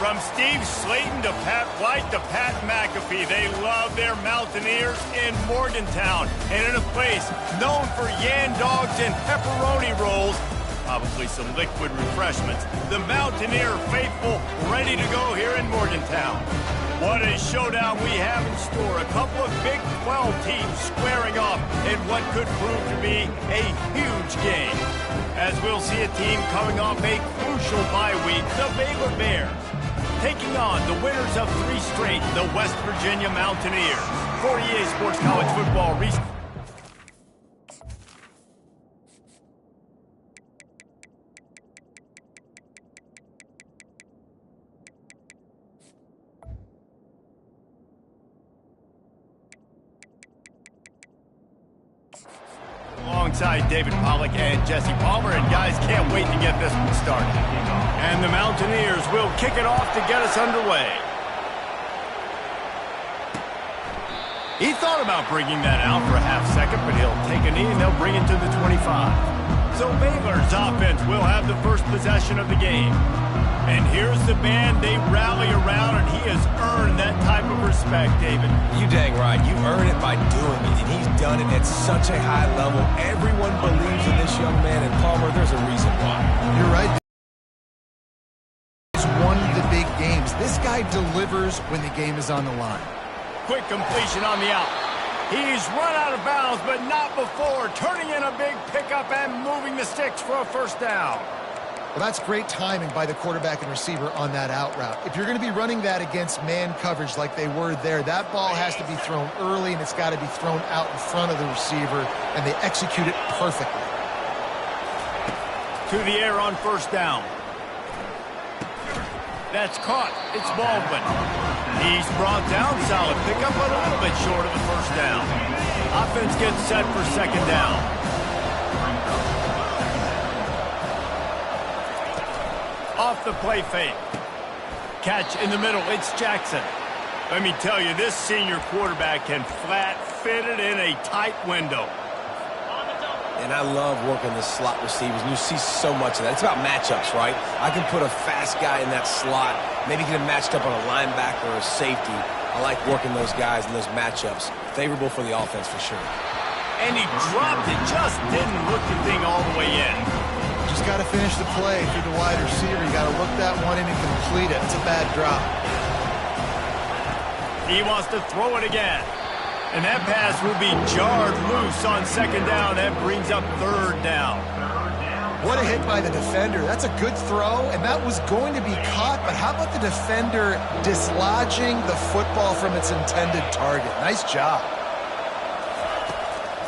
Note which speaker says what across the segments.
Speaker 1: From Steve Slayton to Pat White to Pat McAfee, they love their Mountaineers in Morgantown. And in a place known for Yan Dogs and pepperoni rolls, probably some liquid refreshments, the Mountaineer faithful ready to go here in Morgantown. What a showdown we have in store. A couple of Big 12 teams squaring off in what could prove to be a huge game. As we'll see a team coming off a crucial bye week, the Baylor Bears, taking on the winners of 3 straight, the West Virginia Mountaineers. For EA Sports College Football, alongside David Pollack and Jesse Palmer, and guys, can't wait to get this one started. And the Mountaineers will kick it off to get us underway. He thought about bringing that out for a half second, but he'll take a knee and they'll bring it to the 25. So Baylor's offense will have the first possession of the game. And here's the band they rally around, and he has earned that type of respect, David.
Speaker 2: You dang right. You earn it by doing it, and he's done it at such a high level. Everyone believes in this young man, and Palmer, there's a reason why.
Speaker 3: You're right. He's won the big games. This guy delivers when the game is on the line.
Speaker 1: Quick completion on the out. He's run out of bounds, but not before. Turning in a big pickup and moving the sticks for a first down.
Speaker 3: Well, that's great timing by the quarterback and receiver on that out route. If you're going to be running that against man coverage like they were there, that ball has to be thrown early, and it's got to be thrown out in front of the receiver, and they execute it perfectly.
Speaker 1: To the air on first down. That's caught. It's Baldwin. He's brought down. Solid pickup, but a little bit short of the first down. Offense gets set for second down. Off the play fake. Catch in the middle. It's Jackson. Let me tell you, this senior quarterback can flat fit it in a tight window.
Speaker 2: And I love working the slot receivers, and you see so much of that. It's about matchups, right? I can put a fast guy in that slot, maybe get him matched up on a linebacker or a safety. I like working those guys in those matchups. Favorable for the offense for sure.
Speaker 1: And he dropped it. Just didn't look the thing all the way in.
Speaker 3: Just got to finish the play through the wide receiver. You got to look that one in and complete it. It's a bad drop.
Speaker 1: He wants to throw it again. And that pass will be jarred loose on second down. That brings up third down.
Speaker 3: What a hit by the defender. That's a good throw, and that was going to be caught. But how about the defender dislodging the football from its intended target? Nice job.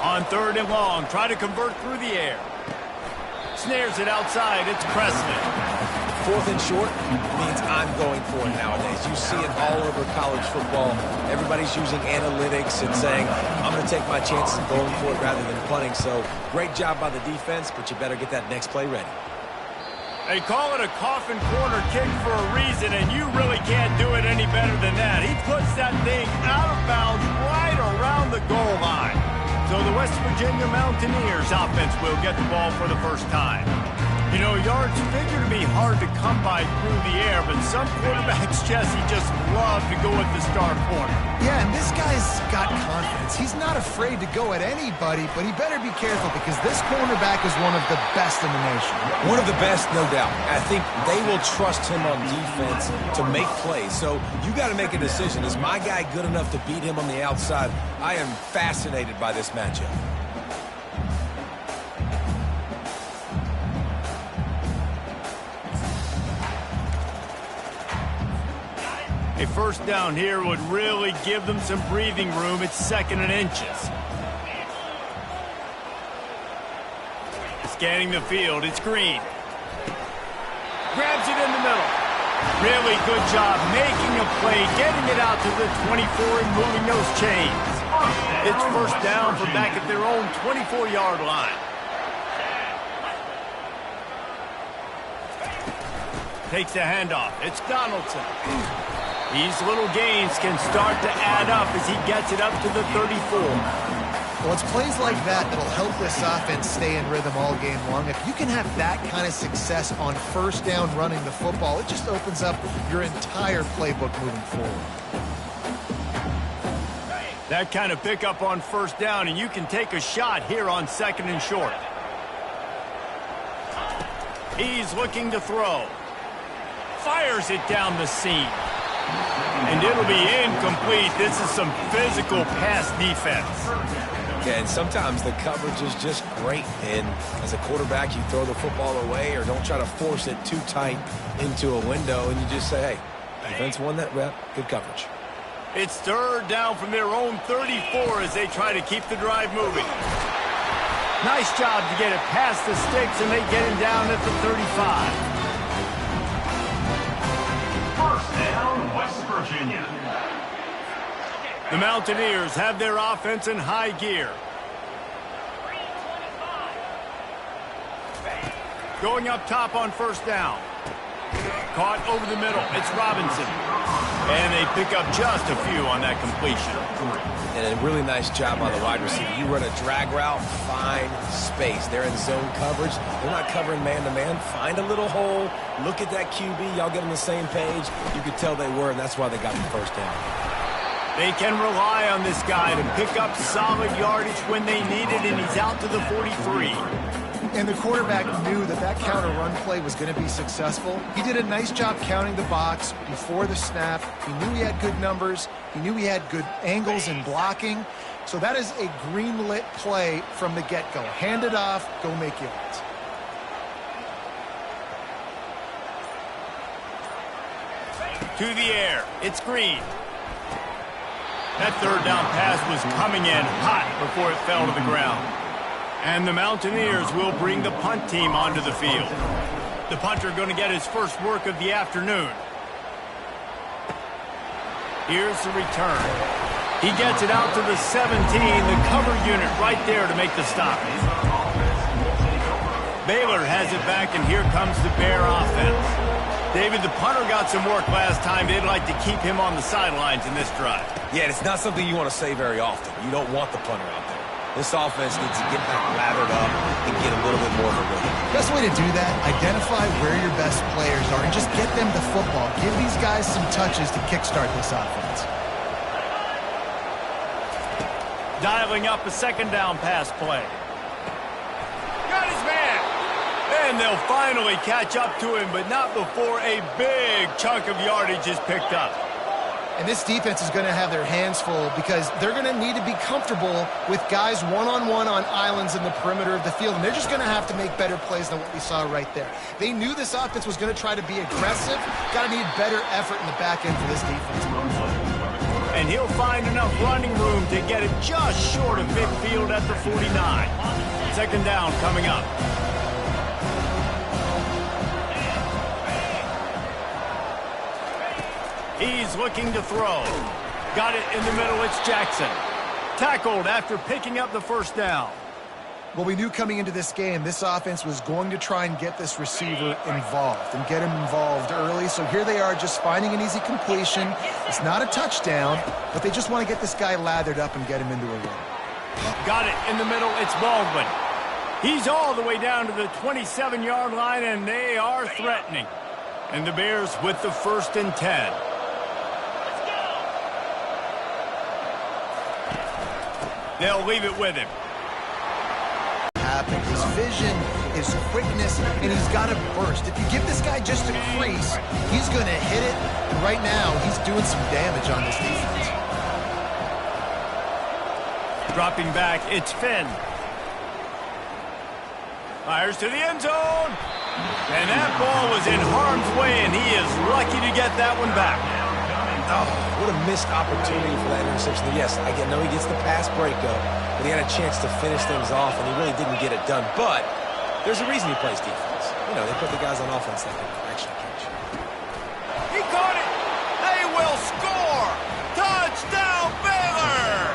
Speaker 1: On third and long, try to convert through the air. Snares it outside. It's Presley.
Speaker 2: Fourth and short means I'm going for it nowadays. You see it all over college football. Everybody's using analytics and saying, I'm going to take my chances of going for it rather than punting. So great job by the defense, but you better get that next play ready.
Speaker 1: They call it a coffin corner kick for a reason, and you really can't do it any better than that. He puts that thing out of bounds right around the goal line. So the West Virginia Mountaineers offense will get the ball for the first time. You know, yards figure to be hard to come by through the air, but some quarterbacks, Jesse, just love to go at the star corner.
Speaker 3: Yeah, and this guy's got confidence. He's not afraid to go at anybody, but he better be careful because this cornerback is one of the best in the nation.
Speaker 2: One of the best, no doubt. I think they will trust him on defense to make plays. So you got to make a decision. Is my guy good enough to beat him on the outside? I am fascinated by this matchup.
Speaker 1: A first down here would really give them some breathing room. It's second and inches. Scanning the field, it's Green. Grabs it in the middle. Really good job making a play, getting it out to the 24 and moving those chains. It's first down from back at their own 24-yard line. Takes the handoff. It's Donaldson. These little gains can start to add up as he gets it up to the 34.
Speaker 3: Well, it's plays like that that'll help this offense stay in rhythm all game long. If you can have that kind of success on first down running the football, it just opens up your entire playbook moving forward.
Speaker 1: That kind of pickup on first down, and you can take a shot here on 2nd and short. He's looking to throw. Fires it down the seam. And it'll be incomplete. This is some physical pass defense.
Speaker 2: Yeah, and sometimes the coverage is just great. And as a quarterback, you throw the football away or don't try to force it too tight into a window, and you just say, hey, defense won that rep. Good coverage.
Speaker 1: It's 3rd down from their own 34 as they try to keep the drive moving. Nice job to get it past the sticks, and they get him down at the 35.
Speaker 4: First down, West Virginia.
Speaker 1: The Mountaineers have their offense in high gear. Going up top on first down. Caught over the middle. It's Robinson. And they pick up just a few on that completion.
Speaker 2: And a really nice job by the wide receiver. You run a drag route, find space. They're in zone coverage. They're not covering man-to-man. Find a little hole. Look at that QB. Y'all get on the same page. You could tell they were, and that's why they got the first down.
Speaker 1: They can rely on this guy to pick up solid yardage when they need it, and he's out to the 43.
Speaker 3: And the quarterback knew that that counter run play was going to be successful. He did a nice job counting the box before the snap. He knew he had good numbers. He knew he had good angles and blocking. So that is a green-lit play from the get-go. Hand it off, go make yards.
Speaker 1: To the air, it's Green. That 3rd down pass was coming in hot before it fell to the ground. And the Mountaineers will bring the punt team onto the field. The punter going to get his first work of the afternoon. Here's the return. He gets it out to the 17, the cover unit right there to make the stop. Baylor has it back, and here comes the Bear offense. David, the punter got some work last time. They'd like to keep him on the sidelines in this drive.
Speaker 2: Yeah, it's not something you want to say very often. You don't want the punter out there. This offense needs to get back lathered up and get a little bit more of a rhythm.
Speaker 3: Best way to do that, identify where your best players are and just get them the football. Give these guys some touches to kickstart this offense.
Speaker 1: Dialing up a 2nd down pass play. Got his man. And they'll finally catch up to him, but not before a big chunk of yardage is picked up.
Speaker 3: And this defense is going to have their hands full because they're going to need to be comfortable with guys one-on-one on islands in the perimeter of the field. And they're just going to have to make better plays than what we saw right there. They knew this offense was going to try to be aggressive. Got to need better effort in the back end for this defense.
Speaker 1: And he'll find enough running room to get it just short of midfield at the 49. 2nd down coming up. He's looking to throw. Got it in the middle. It's Jackson. Tackled after picking up the first down.
Speaker 3: Well, we knew coming into this game, this offense was going to try and get this receiver involved and get him involved early. So here they are just finding an easy completion. It's not a touchdown, but they just want to get this guy lathered up and get him into a run.
Speaker 1: Got it in the middle. It's Baldwin. He's all the way down to the 27-yard line, and they are threatening. And the Bears with the 1st and 10. They'll leave it with him.
Speaker 3: His vision, his quickness, and he's got a burst. If you give this guy just a crease, he's going to hit it. And right now, he's doing some damage on this defense.
Speaker 1: Dropping back, it's Finn. Fires to the end zone. And that ball was in harm's way, and he is lucky to get that one back.
Speaker 2: Oh, what a missed opportunity for that interception. Yes, I know he gets the pass breakup, but he had a chance to finish things off, and he really didn't get it done. But there's a reason he plays defense. You know, they put the guys on offense that can actually catch.
Speaker 1: He caught it. They will score. Touchdown, Baylor.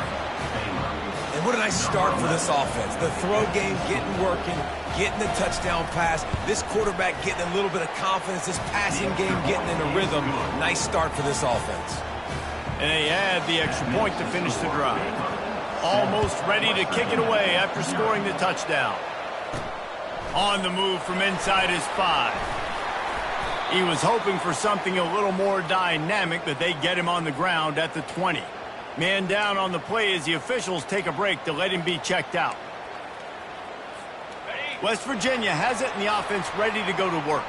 Speaker 2: And what a nice start for this offense. The throw game getting working, getting the touchdown pass. This quarterback getting a little bit of confidence. This passing game getting in a rhythm. Nice start for this offense.
Speaker 1: And they add the extra point to finish the drive. Almost ready to kick it away after scoring the touchdown. On the move from inside his 5. He was hoping for something a little more dynamic, but they get him on the ground at the 20. Man down on the play as the officials take a break to let him be checked out. West Virginia has it in the offense ready to go to work.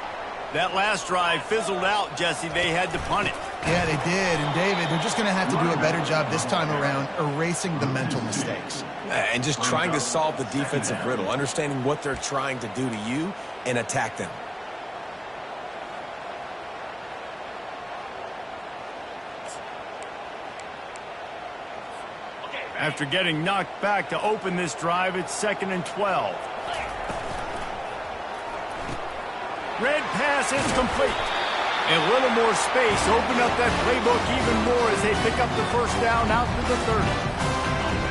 Speaker 1: That last drive fizzled out, Jesse. They had to punt it.
Speaker 3: Yeah, they did. And, David, they're just going to have to do a better job this time around erasing the mental mistakes.
Speaker 2: And just trying to solve the defensive riddle, understanding what they're trying to do to you and attack them.
Speaker 1: After getting knocked back to open this drive, it's 2nd and 12. Red pass is complete. A little more space. Open up that playbook even more as they pick up the first down out to the 30.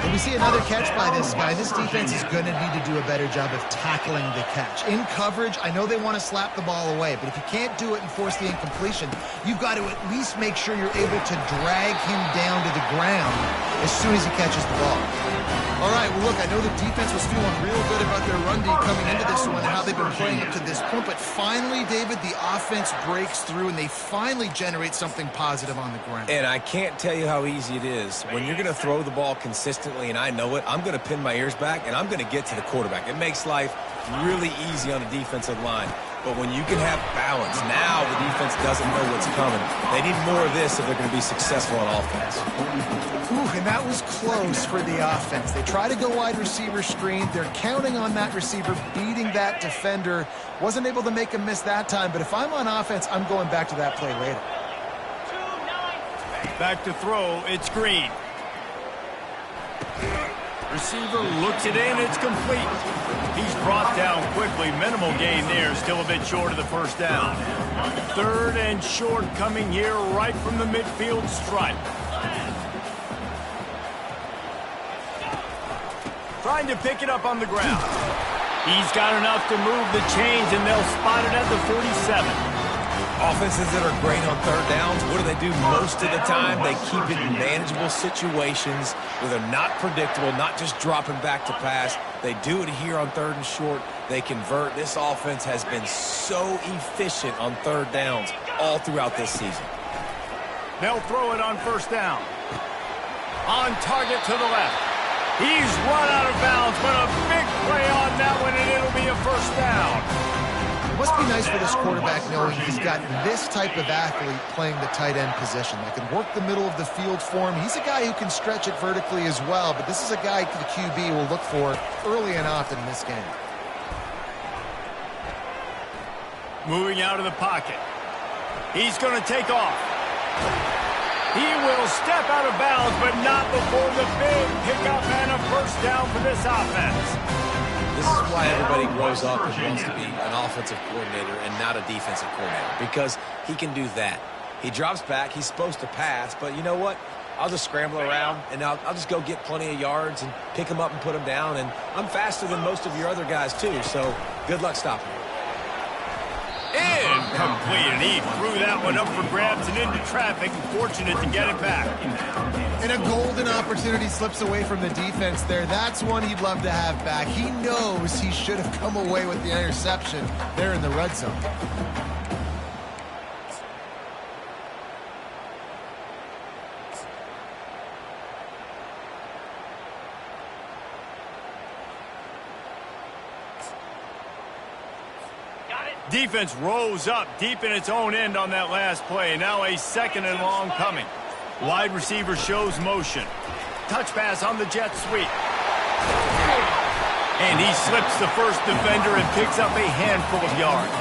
Speaker 3: And we see another catch by this guy. This defense is going to need to do a better job of tackling the catch. In coverage, I know they want to slap the ball away, but if you can't do it and force the incompletion, you've got to at least make sure you're able to drag him down to the ground as soon as he catches the ball. All right, well, look, I know the defense was feeling real good about their run D coming into this one and how they've been playing up to this point, but finally, David, the offense breaks through and they finally generate something positive on the ground.
Speaker 2: And I can't tell you how easy it is. When you're going to throw the ball consistently, and I know it, I'm going to pin my ears back, and I'm going to get to the quarterback. It makes life really easy on the defensive line. But when you can have balance, now the defense doesn't know what's coming. They need more of this if they're going to be successful on offense.
Speaker 3: Ooh, and that was close for the offense. They try to go wide receiver screen. They're counting on that receiver beating that defender. Wasn't able to make him miss that time, but if I'm on offense, I'm going back to that play later.
Speaker 1: Back to throw, it's Green. Receiver looks it in, it's complete. He's brought down quickly. Minimal gain there, still a bit short of the first down. 3rd and short coming here right from the midfield stripe. Trying to pick it up on the ground. He's got enough to move the chains, and they'll spot it at the 47.
Speaker 2: Offenses that are great on 3rd downs, what do? Most of the time, they keep it in manageable situations where they're not predictable, not just dropping back to pass. They do it here on 3rd and short. They convert. This offense has been so efficient on 3rd downs all throughout this season.
Speaker 1: They'll throw it on 1st down. On target to the left. He's run out of bounds, but a big play on that one, and it'll be a 1st down.
Speaker 3: It must be nice for this quarterback knowing he's got this type of athlete playing the tight end position that can work the middle of the field for him. He's a guy who can stretch it vertically as well, but this is a guy the QB will look for early and often in this game.
Speaker 1: Moving out of the pocket. He's going to take off. He will step out of bounds, but not before the big pickup and a 1st down for this offense.
Speaker 2: This is why everybody grows up and wants to be an offensive coordinator and not a defensive coordinator, because he can do that. He drops back. He's supposed to pass, but you know what? I'll just scramble around, and I'll just go get plenty of yards and pick him up and put him down, and I'm faster than most of your other guys, too, so good luck stopping him.
Speaker 1: Incomplete, and he threw that one up for grabs and into traffic, and fortunate to get it back.
Speaker 3: And a golden opportunity slips away from the defense there. That's one he'd love to have back. He knows he should have come away with the interception there in the red zone.
Speaker 1: Defense rose up deep in its own end on that last play. Now a 2nd and long coming. Wide receiver shows motion. Touch pass on the jet sweep. And he slips the first defender and picks up a handful of yards.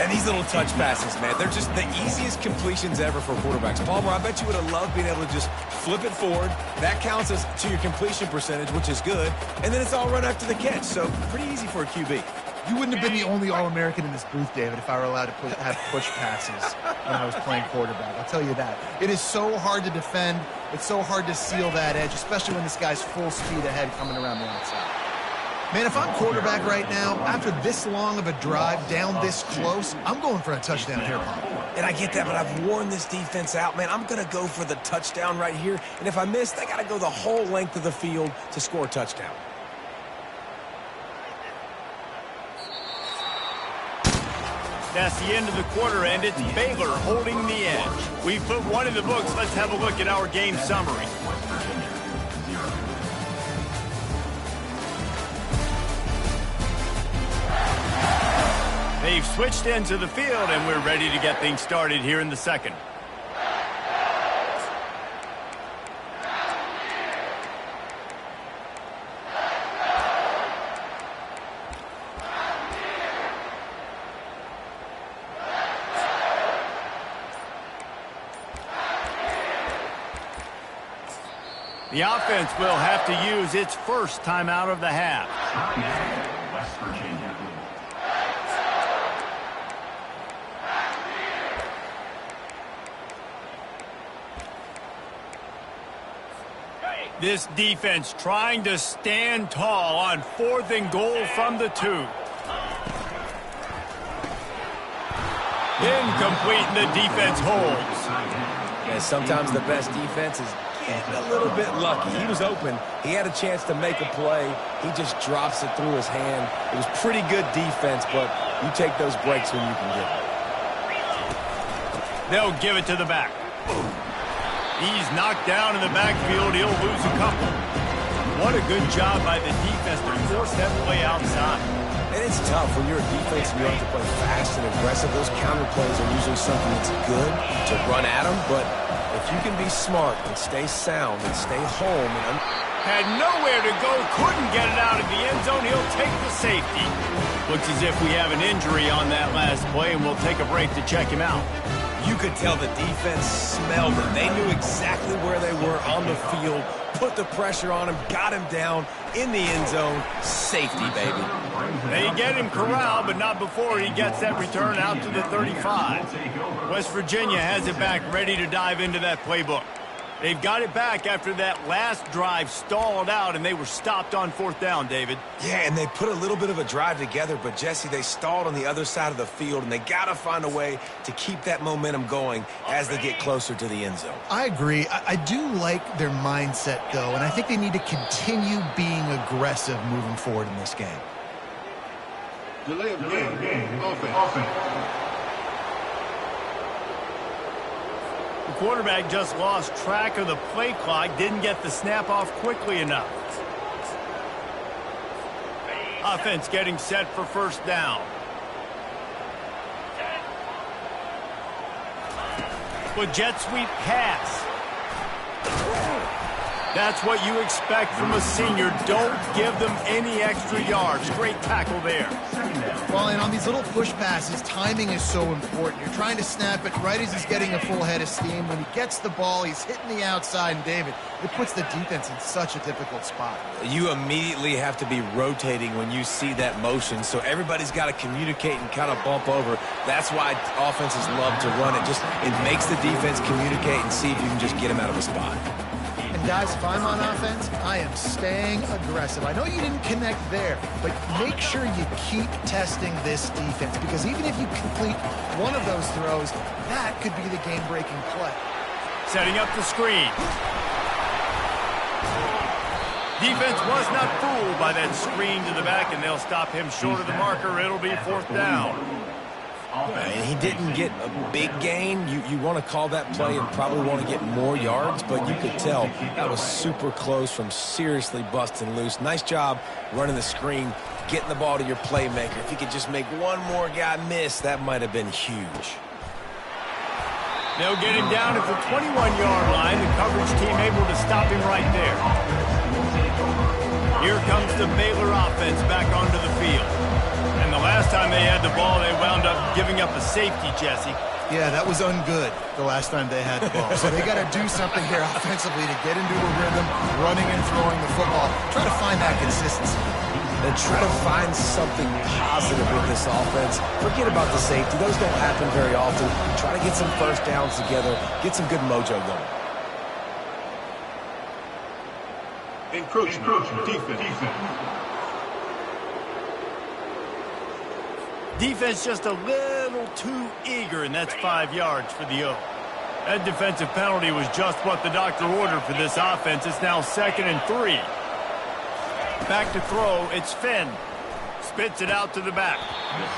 Speaker 2: And these little touch passes, man, they're just the easiest completions ever for quarterbacks. Palmer, I bet you would have loved being able to just flip it forward. That counts as to your completion percentage, which is good. And then it's all run after the catch. So pretty easy for a QB.
Speaker 3: You wouldn't have been the only All-American in this booth, David, if I were allowed to have push passes when I was playing quarterback. I'll tell you that. It is so hard to defend. It's so hard to seal that edge, especially when this guy's full speed ahead coming around the outside. Man, if I'm quarterback right now, after this long of a drive down this close, I'm going for a touchdown here, Pop.
Speaker 2: And I get that, but I've worn this defense out, man. I'm going to go for the touchdown right here. And if I miss, I got to go the whole length of the field to score a touchdown.
Speaker 1: That's the end of the quarter, and it's Baylor holding the edge. We've put one in the books. Let's have a look at our game summary. They've switched into the field, and we're ready to get things started here in the second. The offense will have to use its first timeout of the half.
Speaker 4: West Virginia.
Speaker 1: This defense trying to stand tall on 4th and goal from the 2. Incomplete, and the defense holds.
Speaker 2: Yeah, sometimes the best defense is getting a little bit lucky. He was open. He had a chance to make a play. He just drops it through his hand. It was pretty good defense, but you take those breaks when you can get them.
Speaker 1: They'll give it to the back. He's knocked down in the backfield. He'll lose a couple. What a good job by the defense to force that play outside.
Speaker 2: And it's tough when you're a defense and you have to play fast and aggressive. Those counter plays are usually something that's good to run at them, but if you can be smart and stay sound and stay home.
Speaker 1: Had nowhere to go, couldn't get it out of the end zone. He'll take the safety. Looks as if we have an injury on that last play, and we'll take a break to check him out.
Speaker 2: You could tell the defense smelled it. They knew exactly where they were on the field, put the pressure on him, got him down in the end zone. Safety, baby.
Speaker 1: They get him corralled, but not before he gets that return out to the 35. West Virginia has it back, ready to dive into that playbook. They've got it back after that last drive stalled out, and they were stopped on 4th down, David.
Speaker 2: Yeah, and they put a little bit of a drive together, but, Jesse, they stalled on the other side of the field, and they got to find a way to keep that momentum going as they get closer to the end zone.
Speaker 3: I agree. I do like their mindset, though, and I think they need to continue being aggressive moving forward in this game.
Speaker 5: Delay of game. Offense.
Speaker 1: The quarterback just lost track of the play clock, didn't get the snap off quickly enough. Offense getting set for 1st down. With jet sweep pass. That's what you expect from a senior. Don't give them any extra yards. Great tackle there.
Speaker 3: Well, and on these little push passes, timing is so important. You're trying to snap it right as he's getting a full head of steam. When he gets the ball, he's hitting the outside, and David, it puts the defense in such a difficult spot.
Speaker 2: You immediately have to be rotating when you see that motion, so everybody's got to communicate and kind of bump over. That's why offenses love to run it. It makes the defense communicate and see if you can just get him out of a spot.
Speaker 3: And guys, if I'm on offense, I am staying aggressive. I know you didn't connect there, but make sure you keep testing this defense, because even if you complete one of those throws, that could be the game-breaking play.
Speaker 1: Setting up the screen. Defense was not fooled by that screen to the back, and they'll stop him short of the marker. It'll be 4th down.
Speaker 2: And he didn't get a big gain. You want to call that play and probably want to get more yards, but you could tell that was super close from seriously busting loose. Nice job running the screen, getting the ball to your playmaker. If you could just make one more guy miss, that might have been huge.
Speaker 1: They'll get him down at the 21-yard line. The coverage team able to stop him right there. Here comes the Baylor offense back onto the field. And the last time they had the ball, they wound up giving up a safety, Jesse.
Speaker 3: Yeah, that was ungood the last time they had the ball. So they got to do something here offensively to get into a rhythm, running and throwing the football. Try to find that consistency.
Speaker 2: And try to find something positive with this offense. Forget about the safety. Those don't happen very often. Try to get some 1st downs together. Get some good mojo going.
Speaker 5: Encroachment. Defense.
Speaker 1: Defense just a little too eager, and that's 5 yards for the O. That defensive penalty was just what the doctor ordered for this offense. It's now 2nd and 3. Back to throw, it's Finn. Spits it out to the back.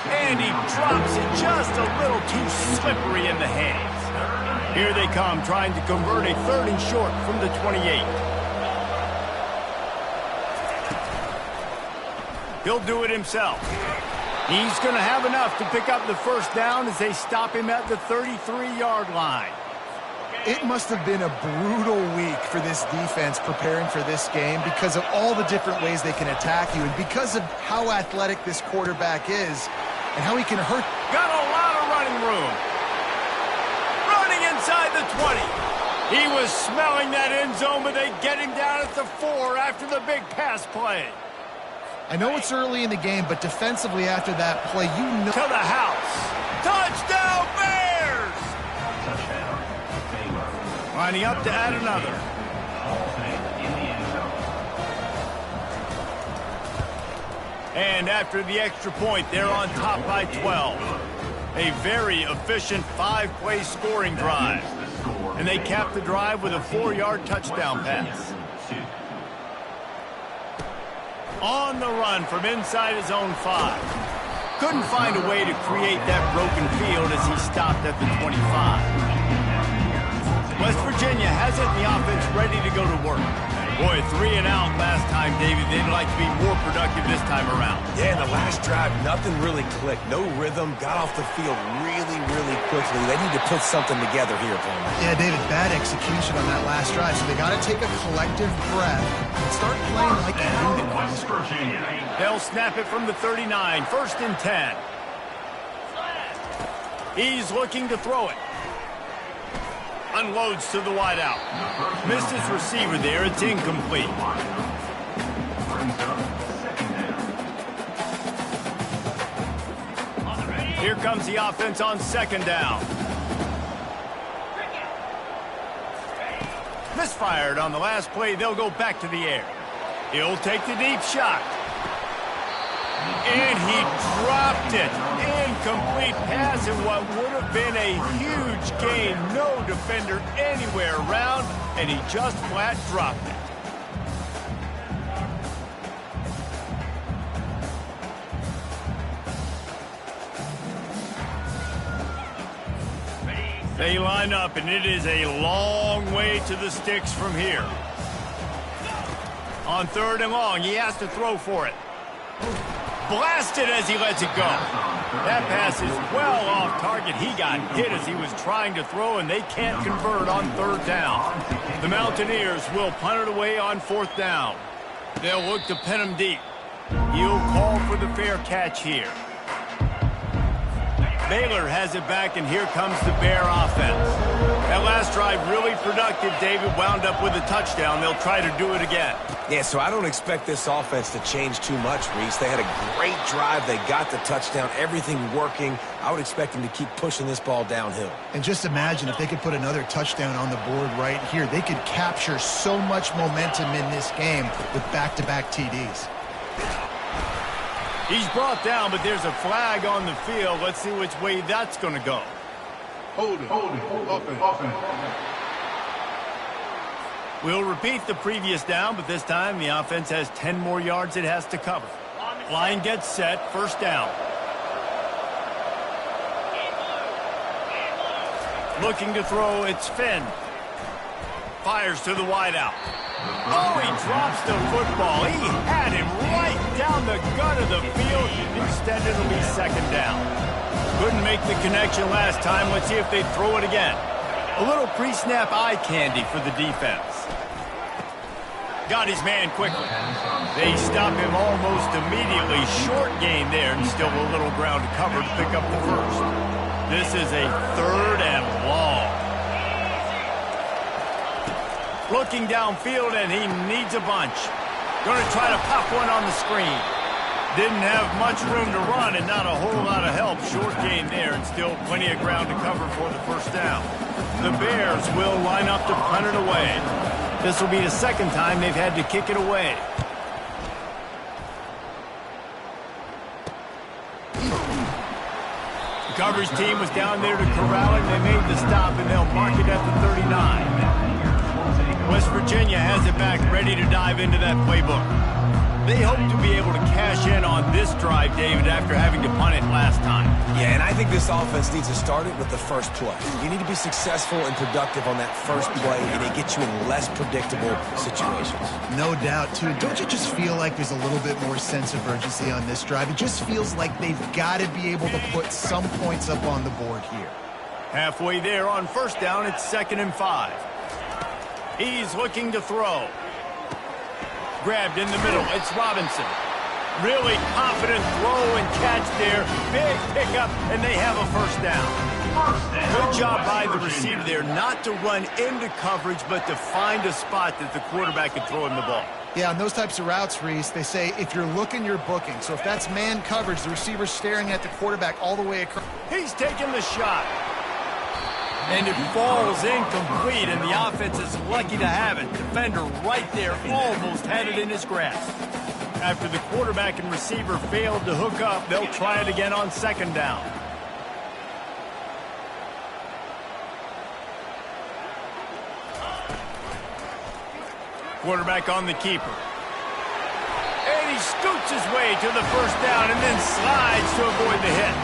Speaker 1: And he drops it just a little too slippery in the hands. Here they come, trying to convert a 3rd and short from the 28. He'll do it himself. He's going to have enough to pick up the first down as they stop him at the 33-yard line.
Speaker 3: It must have been a brutal week for this defense preparing for this game because of all the different ways they can attack you and because of how athletic this quarterback is and how he can hurt.
Speaker 1: Got a lot of running room. Running inside the 20. He was smelling that end zone, but they get him down at the 4 after the big pass play.
Speaker 3: I know it's early in the game, but defensively after that play, you know.
Speaker 1: To the house. Touchdown, Bears!
Speaker 4: Touchdown, Baylor.
Speaker 1: Lining up to add another. And after the extra point, they're on top by 12. A very efficient 5-play scoring drive. And they cap the drive with a 4-yard touchdown pass. On the run from inside his own 5. Couldn't find a way to create that broken field as he stopped at the 25. West Virginia has it in the offense ready to go to work. Boy, 3 and out last time, David. They'd like to be more productive this time around.
Speaker 2: Yeah, in the last drive, nothing really clicked. No rhythm. Got off the field really, really quickly. They need to put something together here, Palmer.
Speaker 3: Yeah, David, bad execution on that last drive. So they got to take a collective breath and start playing like a unit.
Speaker 4: West Virginia.
Speaker 1: They'll snap it from the 39. 1st and 10. He's looking to throw it. Unloads to the wideout. Missed his receiver there. It's incomplete. Here comes the offense on 2nd down. Misfired on the last play. They'll go back to the air. He'll take the deep shot. And he dropped it. Incomplete pass in what would have been a huge gain. No defender anywhere around, and he just flat dropped it. They line up, and it is a long way to the sticks from here. On 3rd and long, he has to throw for it. Blasted as he lets it go. That pass is well off target. He got hit as he was trying to throw, and they can't convert on 3rd down. The Mountaineers will punt it away on 4th down. They'll look to pin him deep. He'll call for the fair catch here. Baylor has it back, and here comes the Bear offense. That last drive really productive. David wound up with a touchdown. They'll try to do it again.
Speaker 2: Yeah, so I don't expect this offense to change too much, Reese. They had a great drive. They got the touchdown. Everything working. I would expect them to keep pushing this ball downhill.
Speaker 3: And just imagine if they could put another touchdown on the board right here. They could capture so much momentum in this game with back-to-back TDs.
Speaker 1: He's brought down, but there's a flag on the field. Let's see which way that's going to go.
Speaker 5: Holding. Offense.
Speaker 1: We'll repeat the previous down, but this time the offense has 10 more yards it has to cover. Line gets set, 1st down. Looking to throw, it's Finn. Fires to the wideout. Oh, he drops the football. He had him right down the gut of the field. Instead, it'll be 2nd down. Couldn't make the connection last time. Let's see if they throw it again. A little pre-snap eye candy for the defense. Got his man quickly. They stop him almost immediately. Short gain there, and still a little ground to cover to pick up the 1st. This is a 3rd and long. Looking downfield, and he needs a bunch. Going to try to pop one on the screen. Didn't have much room to run and not a whole lot of help. Short gain there, and still plenty of ground to cover for the 1st down. The Bears will line up to punt it away. This will be the 2nd time they've had to kick it away. Coverage team was down there to corral him. They made the stop, and they'll mark it at the 39. West Virginia has it back, ready to dive into that playbook. They hope to be able to cash in on this drive, David, after having to punt it last time.
Speaker 2: Yeah, and I think this offense needs to start it with the first play. You need to be successful and productive on that first play, and it gets you in less predictable situations.
Speaker 3: No doubt, too. Don't you just feel like there's a little bit more sense of urgency on this drive? It just feels like they've got to be able to put some points up on the board here.
Speaker 1: Halfway there on first down, it's 2nd and 5. He's looking to throw. Grabbed in the middle. It's Robinson. Really confident throw and catch there. Big pickup, and they have a first down. Good job by the receiver there not to run into coverage, but to find a spot that the quarterback could throw him the ball.
Speaker 3: Yeah, on those types of routes, Reese, they say if you're looking, you're booking. So if that's man coverage, the receiver's staring at the quarterback all the way across.
Speaker 1: He's taking the shot. And it falls incomplete, and the offense is lucky to have it. Defender right there almost had it in his grasp. After the quarterback and receiver failed to hook up, they'll try it again on 2nd down. Quarterback on the keeper. And he scoots his way to the first down and then slides to avoid the hit.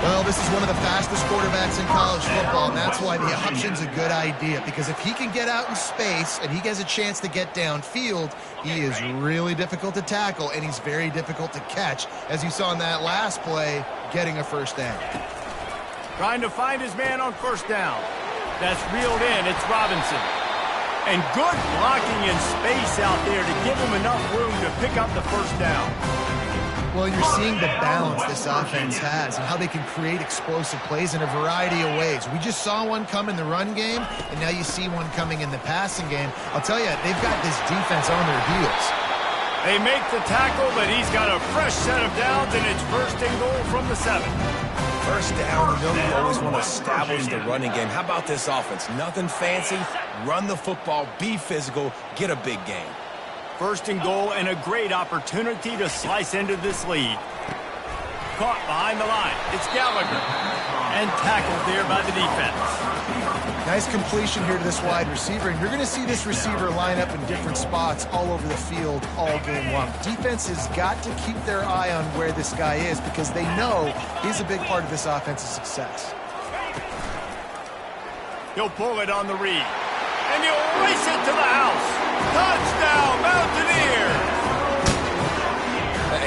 Speaker 3: Well, this is one of the fastest quarterbacks in college football, and that's why the option's a good idea. Because if he can get out in space and he has a chance to get downfield, he is really difficult to tackle, and he's very difficult to catch, as you saw in that last play, getting a first down.
Speaker 1: Trying to find his man on first down. That's reeled in. It's Robinson. And good blocking in space out there to give him enough room to pick up the first down.
Speaker 3: Well, you're seeing the balance this offense has and how they can create explosive plays in a variety of ways. We just saw one come in the run game, and now you see one coming in the passing game. I'll tell you, they've got this defense on their heels.
Speaker 1: They make the tackle, but he's got a fresh set of downs, and it's 1st and goal from the 7.
Speaker 2: First down, you know you always want to establish the running game. How about this offense? Nothing fancy. Run the football, be physical, get a big game.
Speaker 1: 1st and goal, and a great opportunity to slice into this lead. Caught behind the line. It's Gallagher. And tackled there by the defense.
Speaker 3: Nice completion here to this wide receiver, and you're going to see this receiver line up in different spots all over the field all game long. Defense has got to keep their eye on where this guy is because they know he's a big part of this offense's success.
Speaker 1: He'll pull it on the read. And he'll race it to the house. Touchdown, Mountaineers!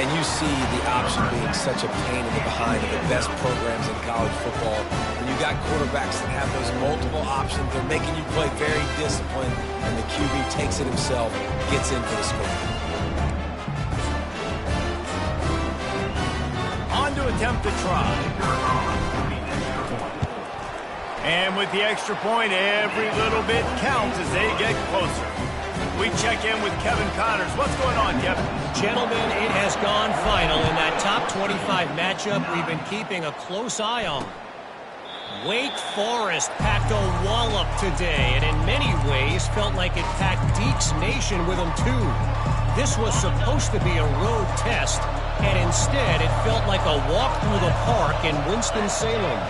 Speaker 2: And you see the option being such a pain in the behind of the best programs in college football. When you got quarterbacks that have those multiple options, they're making you play very disciplined, and the QB takes it himself, gets in for the score.
Speaker 1: On to attempt to try. And with the extra point, every little bit counts as they get closer. We check in with Kevin Connors. What's going on, Kevin?
Speaker 6: Gentlemen, it has gone final in that top 25 matchup we've been keeping a close eye on. Wake Forest packed a wallop today, and in many ways felt like it packed Deeks Nation with them too. This was supposed to be a road test, and instead it felt like a walk through the park in Winston-Salem.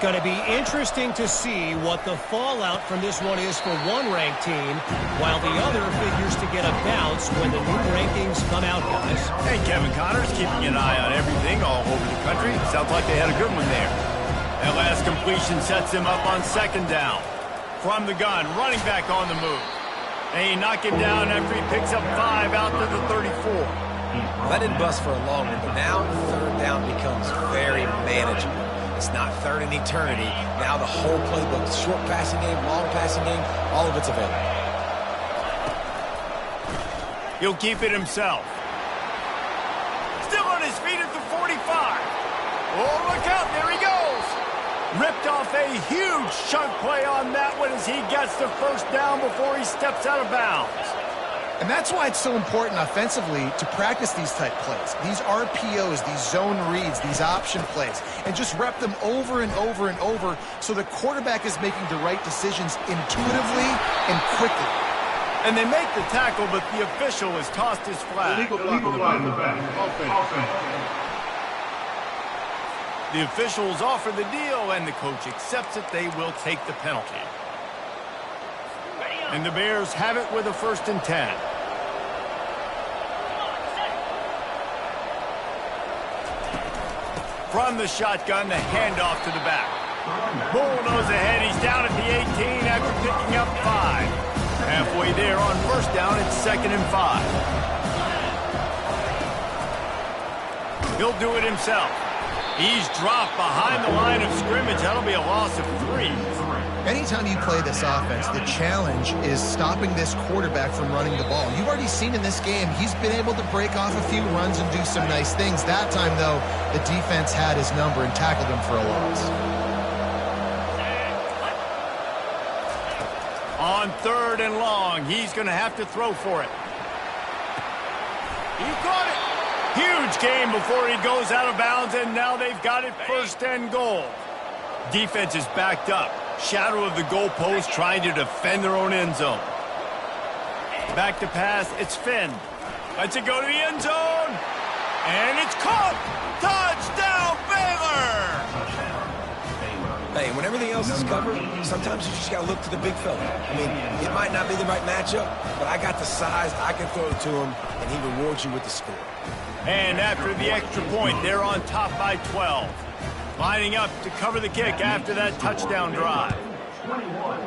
Speaker 6: Going to be interesting to see what the fallout from this one is for one ranked team, while the other figures to get a bounce when the new rankings come out, guys.
Speaker 1: Hey, Kevin Connors, keeping an eye on everything all over the country. Sounds like they had a good one there. That last completion sets him up on 2nd down. From the gun, running back on the move. They knock him down after he picks up 5 out to the 34.
Speaker 2: Well, that didn't bust for a long one, but now 3rd down becomes very manageable. It's not 3rd in eternity. Now the whole playbook, short passing game, long passing game, all of it's available.
Speaker 1: He'll keep it himself. Still on his feet at the 45. Oh, look out, there he goes. Ripped off a huge chunk play on that one as he gets the first down before he steps out of bounds.
Speaker 3: And that's why it's so important offensively to practice these type plays, these RPOs, these zone reads, these option plays, and just rep them over and over and over so the quarterback is making the right decisions intuitively and quickly.
Speaker 1: And they make the tackle, but the official has tossed his flag.
Speaker 5: Illegal flag in the back. Offense.
Speaker 1: The officials offer the deal, and the coach accepts it. They will take the penalty. And the Bears have it with a 1st and 10. From the shotgun, the handoff to the back. Bull knows ahead. He's down at the 18 after picking up 5. Halfway there on 1st down, it's 2nd and 5. He'll do it himself. He's dropped behind the line of scrimmage. That'll be a loss of 3.
Speaker 3: Anytime you play this offense, the challenge is stopping this quarterback from running the ball. You've already seen in this game, he's been able to break off a few runs and do some nice things. That time, though, the defense had his number and tackled him for a loss.
Speaker 1: On 3rd and long, he's going to have to throw for it. He caught it. Huge gain before he goes out of bounds, and now they've got it 1st and goal. Defense is backed up. Shadow of the goalpost trying to defend their own end zone. Back to pass, it's Finn. Lets it go to the end zone. And it's caught. Touchdown, Baylor!
Speaker 2: Hey, when everything else is covered, sometimes you just got to look to the big fella. I mean, it might not be the right matchup, but I got the size, I can throw it to him, and he rewards you with the score.
Speaker 1: And after the extra point, they're on top by 12. Lining up to cover the kick after that touchdown drive.
Speaker 4: 21,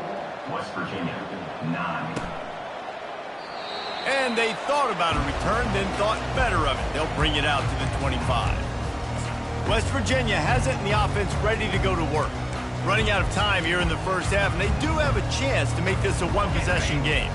Speaker 4: West Virginia, 9.
Speaker 1: And they thought about a return, then thought better of it. They'll bring it out to the 25. West Virginia has it in the offense ready to go to work. Running out of time here in the 1st half, and they do have a chance to make this a one-possession game.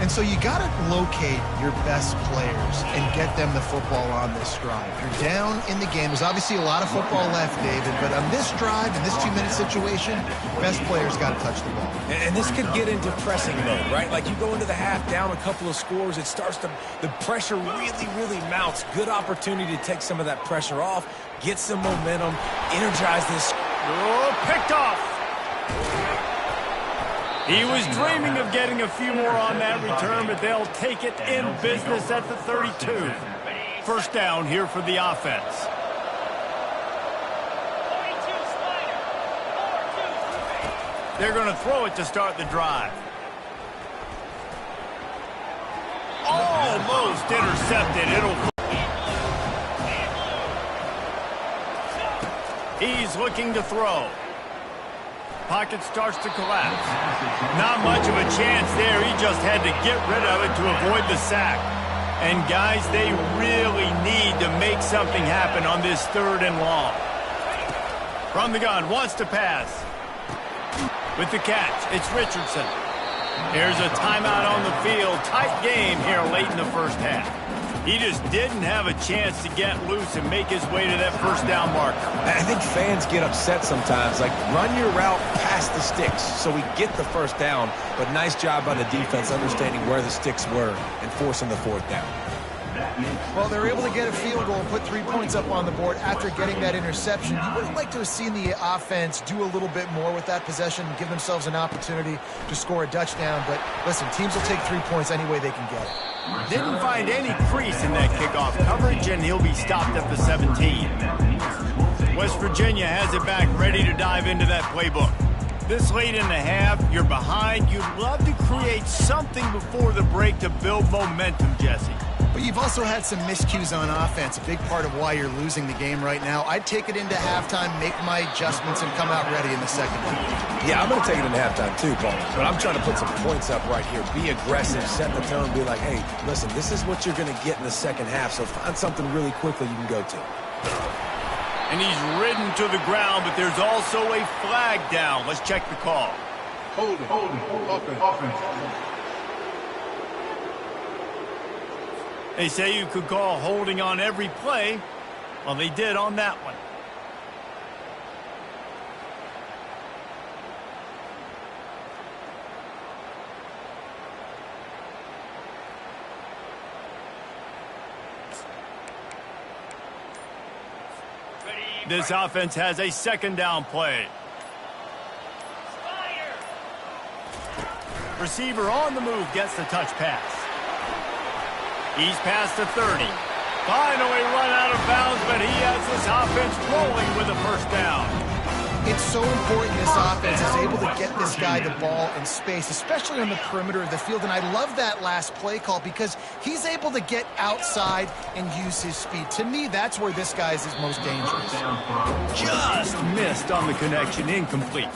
Speaker 3: And so you got to locate your best players and get them the football on this drive. You're down in the game. There's obviously a lot of football left, David, but on this drive, in this 2-minute situation, best players got to touch the ball.
Speaker 2: And this could get into pressing mode, right? Like you go into the half down a couple of scores, it starts to, the pressure really mounts. Good opportunity to take some of that pressure off, get some momentum, energize this.
Speaker 1: Oh, picked off. He was dreaming of getting a few more on that return, but they'll take it in business at the 32. 1st down here for the offense. They're going to throw it to start the drive. Almost intercepted. He's looking to throw. Pocket starts to collapse. Not much of a chance there. He just had to get rid of it to avoid the sack. And guys, they really need to make something happen on this 3rd and long. From the gun, wants to pass. With the catch, it's Richardson. Here's a timeout on the field. Tight game here late in the 1st half. He just didn't have a chance to get loose and make his way to that 1st down marker.
Speaker 2: I think fans get upset sometimes. Like, run your route past the sticks so we get the 1st down. But nice job by the defense understanding where the sticks were and forcing the 4th down.
Speaker 3: Well, they're able to get a field goal and put 3 points up on the board after getting that interception. You would have liked to have seen the offense do a little bit more with that possession and give themselves an opportunity to score a touchdown. But listen, teams will take 3 points any way they can get it.
Speaker 1: Didn't find any crease in that kickoff coverage, and he'll be stopped at the 17. West Virginia has it back, ready to dive into that playbook. This late in the half, you're behind. You'd love to create something before the break to build momentum, Jesse.
Speaker 3: But you've also had some miscues on offense, a big part of why you're losing the game right now. I'd take it into halftime, make my adjustments, and come out ready in the 2nd half.
Speaker 2: Yeah, I'm going to take it into halftime too, Paul. But I'm trying to put some points up right here. Be aggressive, set the tone, be like, hey, listen, this is what you're going to get in the 2nd half, so find something really quickly you can go to.
Speaker 1: And he's ridden to the ground, but there's also a flag down. Let's check the call.
Speaker 5: Holding, offense.
Speaker 1: They say you could call holding on every play. Well, they did on that one. This offense has a 2nd down play. Receiver on the move gets the touch pass. He's past the 30. Finally run out of bounds, but he has his offense rolling with a first down.
Speaker 3: It's so important this offense is able to get this guy the ball in space, especially on the perimeter of the field. And I love that last play call because he's able to get outside and use his speed. To me, that's where this guy is his most dangerous.
Speaker 1: Just missed on the connection, incomplete.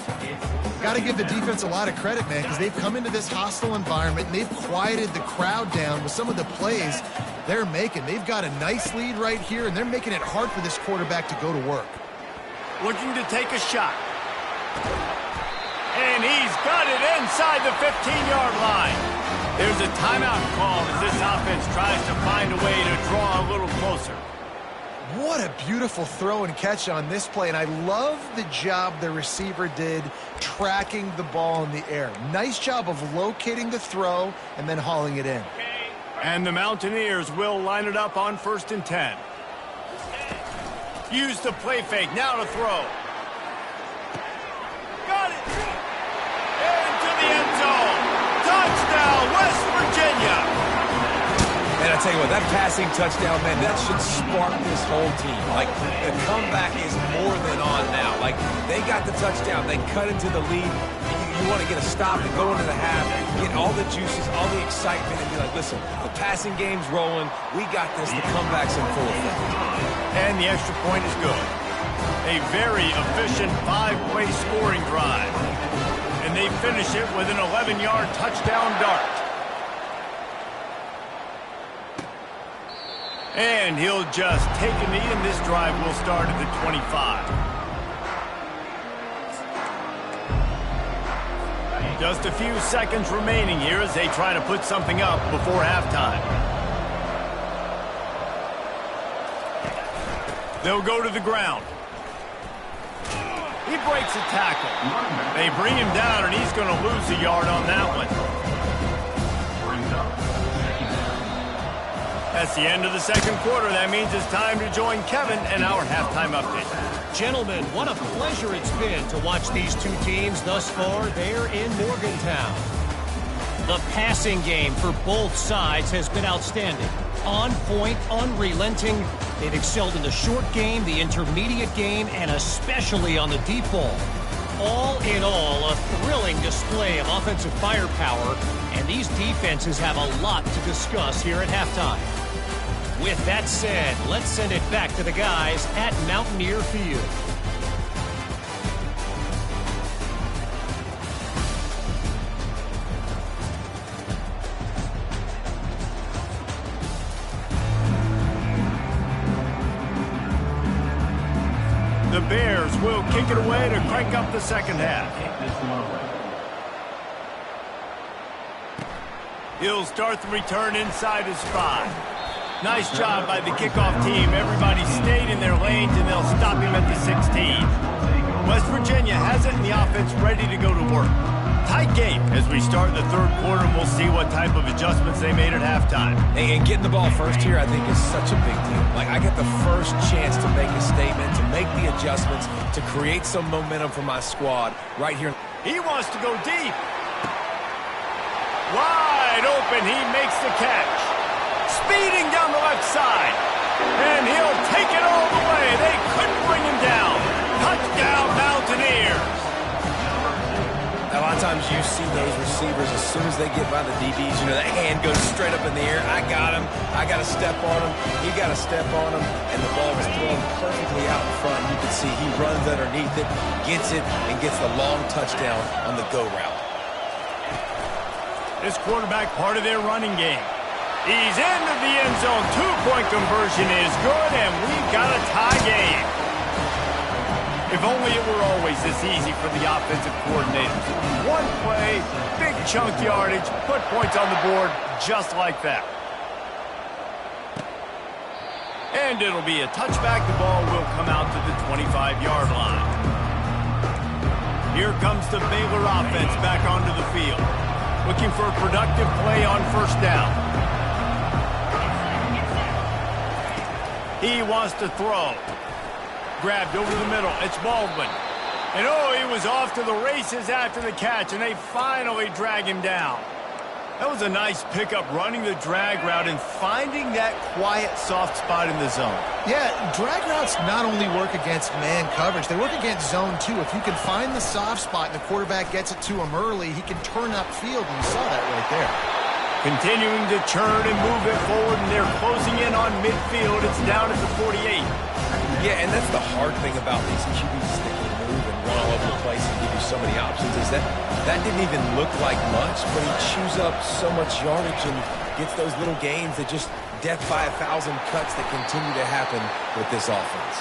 Speaker 3: Got to give the defense a lot of credit, man, because they've come into this hostile environment and they've quieted the crowd down with some of the plays they're making. They've got a nice lead right here, and they're making it hard for this quarterback to go to work.
Speaker 1: Looking to take a shot. And he's got it inside the 15-yard line. There's a timeout call as this offense tries to find a way to draw a little closer.
Speaker 3: What a beautiful throw and catch on this play, and I love the job the receiver did tracking the ball in the air. Nice job of locating the throw and then hauling it in.
Speaker 1: And the Mountaineers will line it up on 1st and 10. Use the play fake, now to throw. Got it! Into the end zone. Touchdown, West Virginia!
Speaker 2: And I tell you what, that passing touchdown, man, that should spark this whole team. Like, the comeback is more than on now. Like, they got the touchdown. They cut into the lead. You want to get a stop and go into the half, get all the juices, all the excitement, and be like, listen, the passing game's rolling. We got this. The comeback's in full effect.
Speaker 1: And the extra point is good. A very efficient 5-play scoring drive. And they finish it with an 11-yard touchdown dart. And he'll just take a knee, and this drive will start at the 25. Just a few seconds remaining here as they try to put something up before halftime. They'll go to the ground. He breaks a tackle. They bring him down, and he's going to lose a yard on that one. That's the end of the second quarter. That means it's time to join Kevin and our halftime update.
Speaker 6: Gentlemen, what a pleasure it's been to watch these two teams thus far there in Morgantown. The passing game for both sides has been outstanding. On point, unrelenting. They've excelled in the short game, the intermediate game, and especially on the deep ball. All in all, a thrilling display of offensive firepower, and these defenses have a lot to discuss here at halftime. With that said, let's send it back to the guys at Mountaineer Field.
Speaker 1: The Bears will kick it away to crank up the second half. He'll start the return inside his 5. Nice job by the kickoff team. Everybody stayed in their lanes, and they'll stop him at the 16. West Virginia has it in the offense ready to go to work. Tight game as we start the third quarter, and we'll see what type of adjustments they made at halftime.
Speaker 2: And getting the ball first here, I think, is such a big deal. Like, I get the first chance to make a statement, to make the adjustments, to create some momentum for my squad right here.
Speaker 1: He wants to go deep. Wide open, he makes the catch. Speeding down the left side. And he'll take it all the way. They couldn't bring him down. Touchdown, Mountaineers.
Speaker 2: A lot of times you see those receivers, as soon as they get by the DBs, you know, that hand goes straight up in the air. I got him. I got to step on him. He got to step on him. And the ball was thrown perfectly out in front. You can see he runs underneath it, gets it, and gets the long touchdown on the go route.
Speaker 1: This quarterback part of their running game. He's into the end zone. 2-point conversion is good, and we've got a tie game. If only it were always this easy for the offensive coordinators. One play, big chunk yardage, put points on the board just like that. And it'll be a touchback. The ball will come out to the 25-yard line. Here comes the Baylor offense back onto the field. Looking for a productive play on first down. He wants to throw. Grabbed over the middle. It's Baldwin. And oh, he was off to the races after the catch, and they finally drag him down. That was a nice pickup, running the drag route and finding that quiet, soft spot in the zone.
Speaker 3: Yeah, drag routes not only work against man coverage, they work against zone too. If you can find the soft spot and the quarterback gets it to him early, he can turn upfield, and you saw that right there.
Speaker 1: Continuing to turn and move it forward, and they're closing in on midfield. It's down at the 48.
Speaker 2: Yeah, and that's the hard thing about these QBs sticking move and run all over the place and give you so many options is that didn't even look like much, but he chews up so much yardage and gets those little gains that just death by 1,000 cuts that continue to happen with this offense.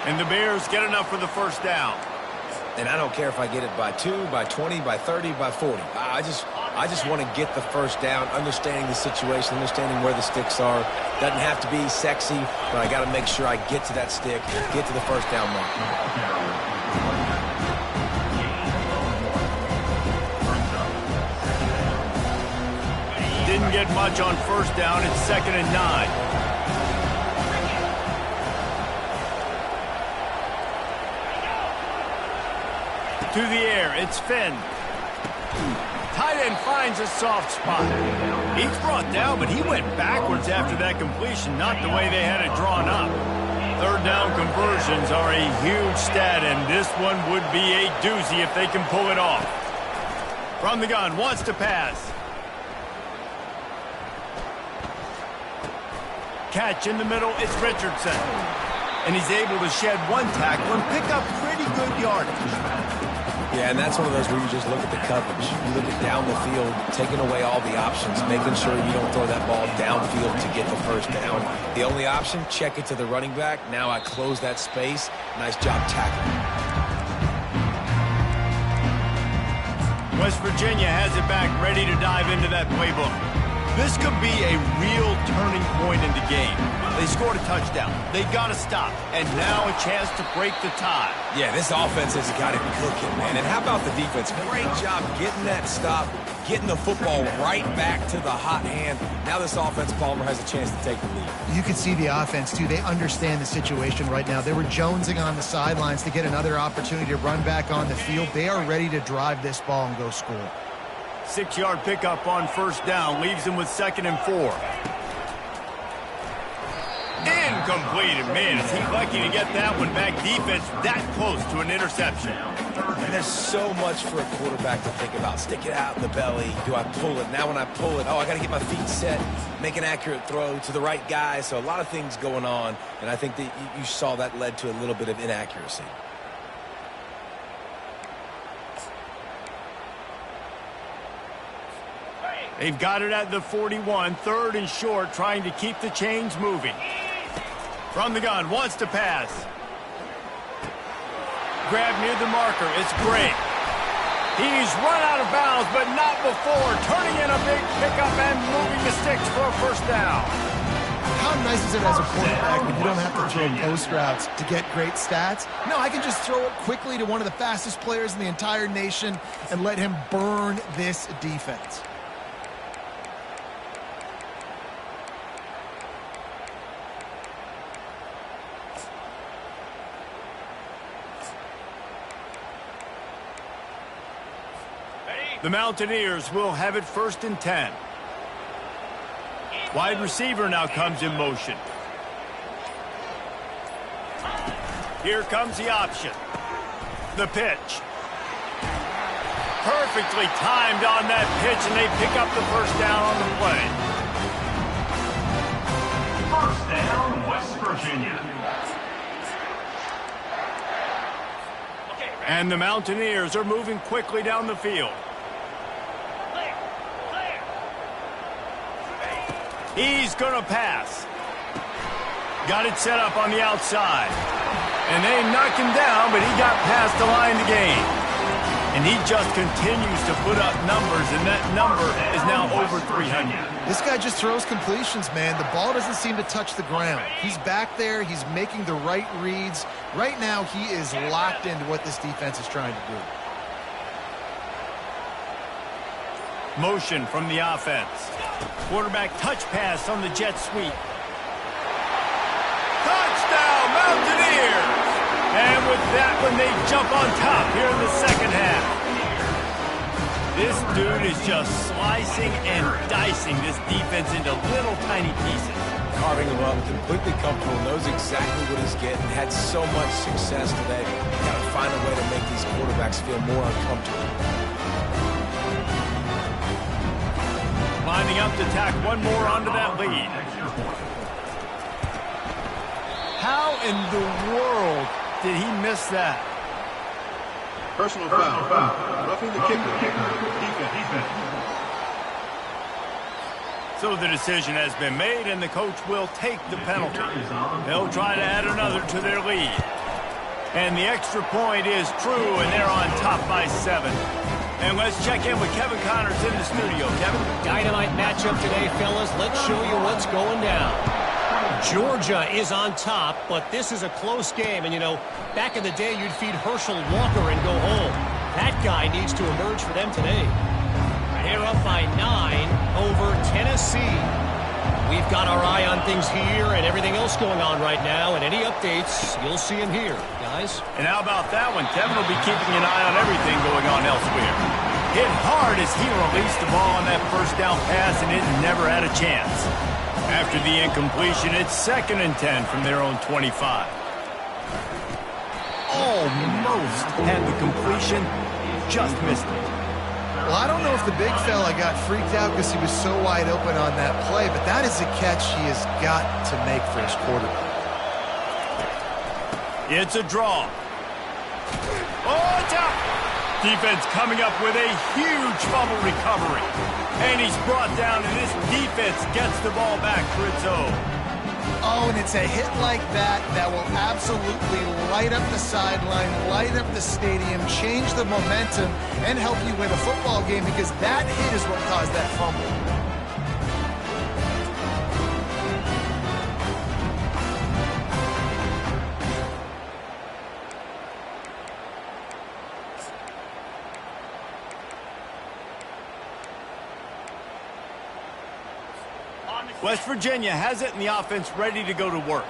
Speaker 1: And the Bears get enough for the first down.
Speaker 2: And I don't care if I get it by 2, by 20, by 30, by 40. I just want to get the first down, understanding the situation, understanding where the sticks are. Doesn't have to be sexy, but I got to make sure I get to that stick, get to the first down mark.
Speaker 1: Didn't get much on first down. It's 2nd and 9. To the air, it's Finn. Tight end finds a soft spot. He's brought down, but he went backwards after that completion, not the way they had it drawn up. Third down conversions are a huge stat, and this one would be a doozy if they can pull it off. From the gun, wants to pass. Catch in the middle, it's Richardson. And he's able to shed one tackle and pick up pretty good yardage.
Speaker 2: Yeah, and that's one of those where you just look at the coverage. You look at down the field, taking away all the options, making sure you don't throw that ball downfield to get the first down. The only option, check it to the running back. Now I close that space. Nice job tackling.
Speaker 1: West Virginia has it back, ready to dive into that playbook. This could be a real turning point in the game. They scored a touchdown. They got to stop. And now a chance to break the tie.
Speaker 2: Yeah, this offense has got it cooking, man. And how about the defense? Great job getting that stop, getting the football right back to the hot hand. Now this offense, Palmer, has a chance to take the lead.
Speaker 3: You can see the offense, too. They understand the situation right now. They were jonesing on the sidelines to get another opportunity to run back on the field. They are ready to drive this ball and go score.
Speaker 1: 6-yard pickup on first down. Leaves him with 2nd and 4. Incomplete. And man, is he lucky to get that one back. Defense that close to an interception.
Speaker 2: And there's so much for a quarterback to think about. Stick it out in the belly. Do I pull it? Now when I pull it, I got to get my feet set, make an accurate throw to the right guy. So a lot of things going on, and I think that you saw that led to a little bit of inaccuracy.
Speaker 1: They've got it at the 41, 3rd and short, trying to keep the chains moving. From the gun, wants to pass. Grab near the marker, it's Gray. He's run out of bounds, but not before. Turning in a big pickup and moving the sticks for a first down.
Speaker 3: How nice is it as a quarterback when you don't have to throw post routes to get great stats? No, I can just throw it quickly to one of the fastest players in the entire nation and let him burn this defense.
Speaker 1: The Mountaineers will have it 1st and 10. Wide receiver now comes in motion. Here comes the option. The pitch. Perfectly timed on that pitch, and they pick up the first down on the play.
Speaker 4: First down, West Virginia.
Speaker 1: And the Mountaineers are moving quickly down the field. He's going to pass. Got it set up on the outside. And they knocked him down, but he got past the line to gain. And he just continues to put up numbers, and that number is now over 300.
Speaker 3: This guy just throws completions, man. The ball doesn't seem to touch the ground. He's back there. He's making the right reads. Right now, he is locked into what this defense is trying to do.
Speaker 1: Motion from the offense. Quarterback touch pass on the jet sweep. Touchdown, Mountaineers! And with that one, they jump on top here in the second half. This dude is just slicing and dicing this defense into little tiny pieces.
Speaker 2: Carving him up, completely comfortable, knows exactly what he's getting, had so much success today. Got to find a way to make these quarterbacks feel more uncomfortable.
Speaker 1: Lining up to tack one more onto that lead. How in the world did he miss that?
Speaker 5: Personal foul. Roughing the kicker. Defense.
Speaker 1: So the decision has been made, and the coach will take the penalty. They'll try to add another to their lead. And the extra point is true, and they're on top by 7. And let's check in with Kevin Connors in the studio. Kevin?
Speaker 6: Dynamite matchup today, fellas. Let's show you what's going down. Georgia is on top, but this is a close game. And, you know, back in the day, you'd feed Herschel Walker and go home. That guy needs to emerge for them today. They're up by 9 over Tennessee. We've got our eye on things here and everything else going on right now, and any updates, you'll see them here, guys.
Speaker 1: And how about that one? Kevin will be keeping an eye on everything going on elsewhere. Hit hard as he released the ball on that first down pass, and it never had a chance. After the incompletion, it's 2nd and 10 from their own 25. Almost had the completion, just missed it.
Speaker 3: Well, I don't know if the big fella got freaked out because he was so wide open on that play, but that is a catch he has got to make for his quarterback.
Speaker 1: It's a draw. Oh, it's out. Defense coming up with a huge fumble recovery. And he's brought down, and this defense gets the ball back for its own.
Speaker 3: Oh, and it's a hit like that that will absolutely light up the sideline, light up the stadium, change the momentum, and help you win a football game, because that hit is what caused that fumble.
Speaker 1: West Virginia has it, and the offense ready to go to work.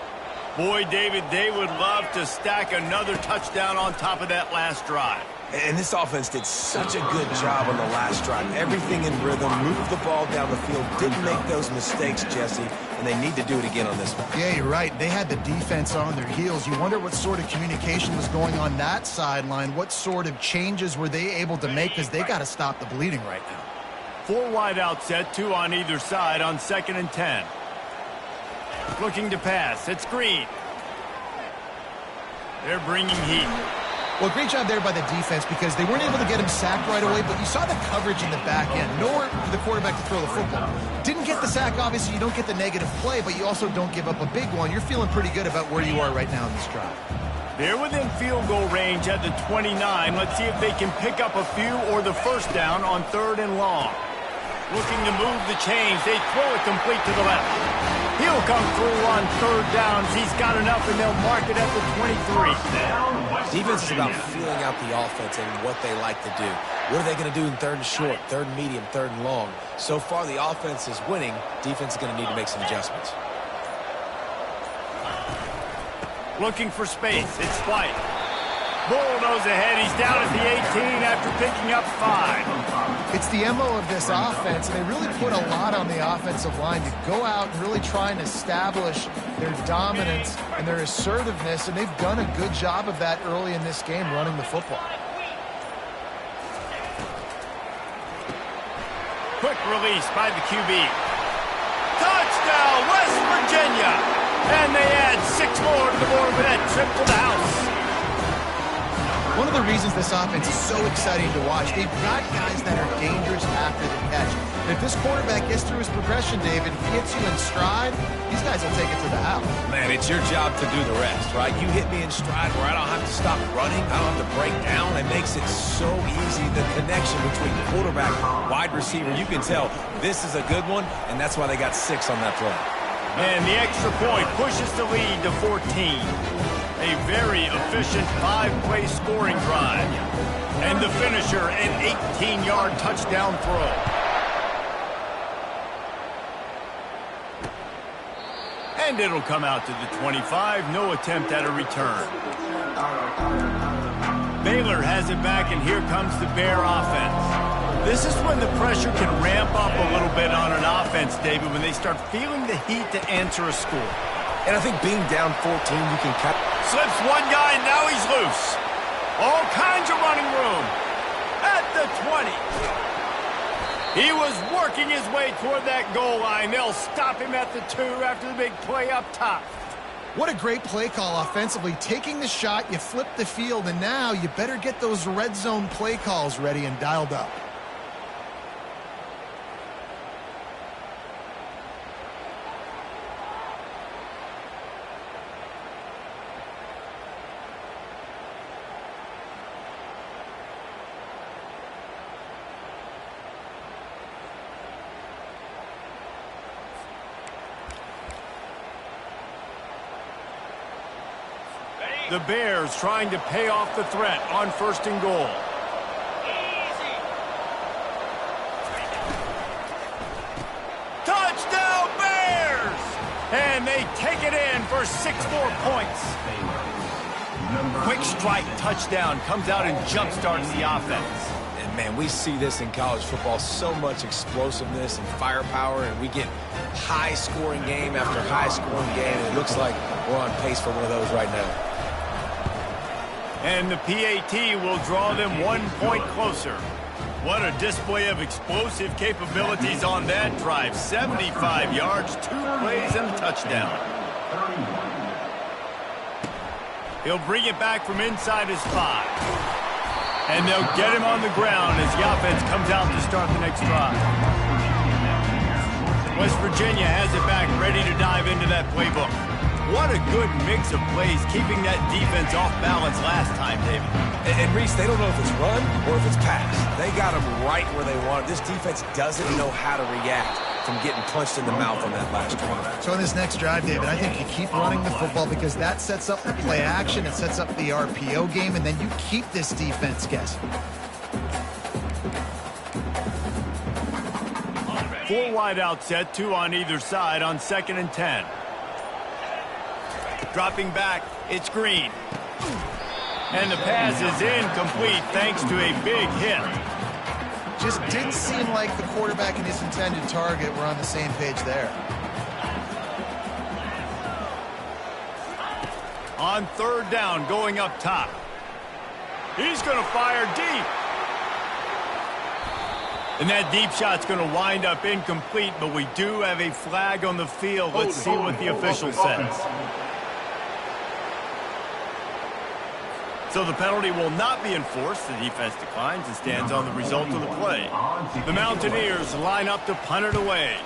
Speaker 1: Boy, David, they would love to stack another touchdown on top of that last drive.
Speaker 2: And this offense did such a good job on the last drive. Everything in rhythm, moved the ball down the field, didn't make those mistakes, Jesse, and they need to do it again on this one.
Speaker 3: Yeah, you're right. They had the defense on their heels. You wonder what sort of communication was going on that sideline. What sort of changes were they able to make, because they got to stop the bleeding right now.
Speaker 1: 4 wide out set, 2 on either side on 2nd and 10. Looking to pass. It's Green. They're bringing heat.
Speaker 3: Well, great job there by the defense, because they weren't able to get him sacked right away, but you saw the coverage in the back end. Nowhere for the quarterback to throw the football. Didn't get the sack, obviously. You don't get the negative play, but you also don't give up a big one. You're feeling pretty good about where you are right now in this drive.
Speaker 1: They're within field goal range at the 29. Let's see if they can pick up a few or the first down on 3rd and long. Looking to move the chains. They throw it complete to the left. He'll come through on 3rd downs. He's got enough, and they'll mark it at the 23.
Speaker 2: Defense is about feeling out the offense and what they like to do. What are they going to do in 3rd and short, 3rd and medium, 3rd and long? So far, the offense is winning. Defense is going to need to make some adjustments.
Speaker 1: Looking for space. It's White. Bulldoze ahead. He's down at the 18 after picking up 5.
Speaker 3: It's the MO of this offense, and they really put a lot on the offensive line to go out and really try and establish their dominance and their assertiveness, and they've done a good job of that early in this game, running the football.
Speaker 1: Quick release by the QB. Touchdown, West Virginia! And they add 6 more to the board with that trip to the house.
Speaker 3: One of the reasons this offense is so exciting to watch, they've got guys that are dangerous after the catch. And if this quarterback gets through his progression, David, he hits you in stride, these guys will take it to the house.
Speaker 2: Man, it's your job to do the rest, right? You hit me in stride where I don't have to stop running. I don't have to break down. It makes it so easy. The connection between quarterback and wide receiver, you can tell this is a good one, and that's why they got 6 on that play.
Speaker 1: And the extra point pushes the lead to 14. A very efficient 5-play scoring drive. And the finisher, an 18-yard touchdown throw. And it'll come out to the 25. No attempt at a return. Baylor has it back, and here comes the Bear offense. This is when the pressure can ramp up a little bit on an offense, David, when they start feeling the heat to answer a score.
Speaker 2: And I think being down 14, you can cut.
Speaker 1: Slips one guy, and now he's loose. All kinds of running room. At the 20. He was working his way toward that goal line. They'll stop him at the 2 after the big play up top.
Speaker 3: What a great play call offensively. Taking the shot, you flip the field, and now you better get those red zone play calls ready and dialed up.
Speaker 1: The Bears trying to pay off the threat on 1st and goal. Touchdown Bears! And they take it in for 6 more points. Quick strike touchdown comes out and jumpstarts the offense.
Speaker 2: And, man, we see this in college football, so much explosiveness and firepower, and we get high-scoring game after high-scoring game, and it looks like we're on pace for one of those right now.
Speaker 1: And the PAT will draw them 1 point closer. What a display of explosive capabilities on that drive. 75 yards, 2 plays, and a touchdown. He'll bring it back from inside his 5. And they'll get him on the ground as the offense comes out to start the next drive. West Virginia has it back, ready to dive into that playbook. What a good mix of plays, keeping that defense off balance last time, David.
Speaker 2: And Reese, they don't know if it's run or if it's pass. They got them right where they want it. This defense doesn't know how to react from getting punched in the mouth on that last drive.
Speaker 3: So in this next drive, David, I think you keep running the football because that sets up the play action, it sets up the RPO game, and then you keep this defense guessing.
Speaker 1: 4 wide out set, 2 on either side on 2nd and 10. Dropping back, it's Green. And the pass is incomplete thanks to a big hit.
Speaker 3: Just didn't seem like the quarterback and his intended target were on the same page there.
Speaker 1: On 3rd down, going up top. He's going to fire deep. And that deep shot's going to wind up incomplete, but we do have a flag on the field. Let's see what the official says. So the penalty will not be enforced. The defense declines and stands on the result of the play. The Mountaineers line up to punt it away.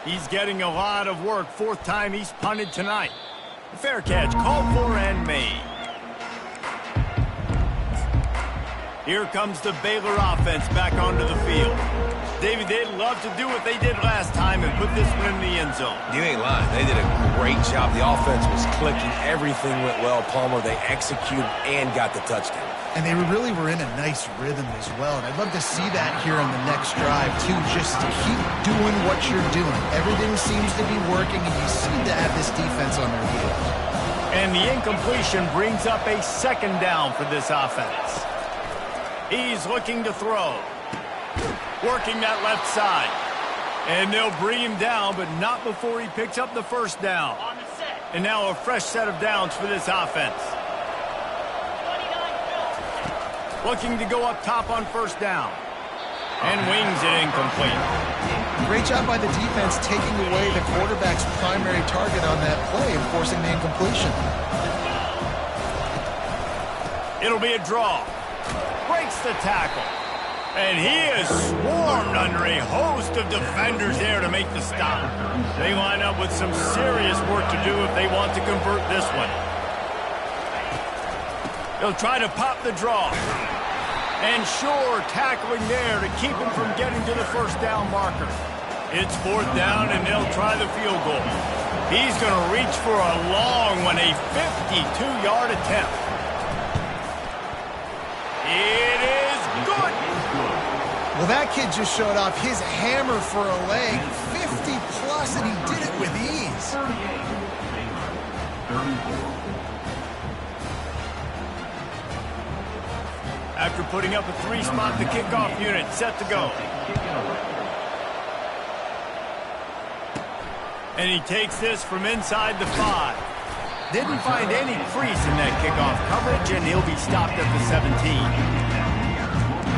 Speaker 1: He's getting a lot of work. 4th time he's punted tonight. Fair catch called for and made. Here comes the Baylor offense back onto the field. David, they'd love to do what they did last time and put this one in the end zone.
Speaker 2: You ain't lying. They did a great job. The offense was clicking. Everything went well. Palmer, they executed and got the touchdown.
Speaker 3: And they really were in a nice rhythm as well. And I'd love to see that here on the next drive, too. Just to keep doing what you're doing. Everything seems to be working, and you seem to have this defense on their heels.
Speaker 1: And the incompletion brings up a 2nd down for this offense. He's looking to throw. Working that left side. And they'll bring him down, but not before he picks up the 1st down. And now a fresh set of downs for this offense. Looking to go up top on 1st down. And wings it incomplete.
Speaker 3: Great job by the defense taking away the quarterback's primary target on that play and forcing the incompletion.
Speaker 1: It'll be a draw. Breaks the tackle. And he is swarmed under a host of defenders there to make the stop. They line up with some serious work to do if they want to convert this one. They'll try to pop the draw. And sure, tackling there to keep him from getting to the 1st down marker. It's 4th down, and they'll try the field goal. He's going to reach for a long one, a 52-yard attempt. It is good.
Speaker 3: Well, that kid just showed off his hammer for a leg, 50-plus, and he did it with ease.
Speaker 1: After putting up a 3-spot, the kickoff unit set to go. And he takes this from inside the 5. Didn't find any crease in that kickoff coverage, and he'll be stopped at the 17.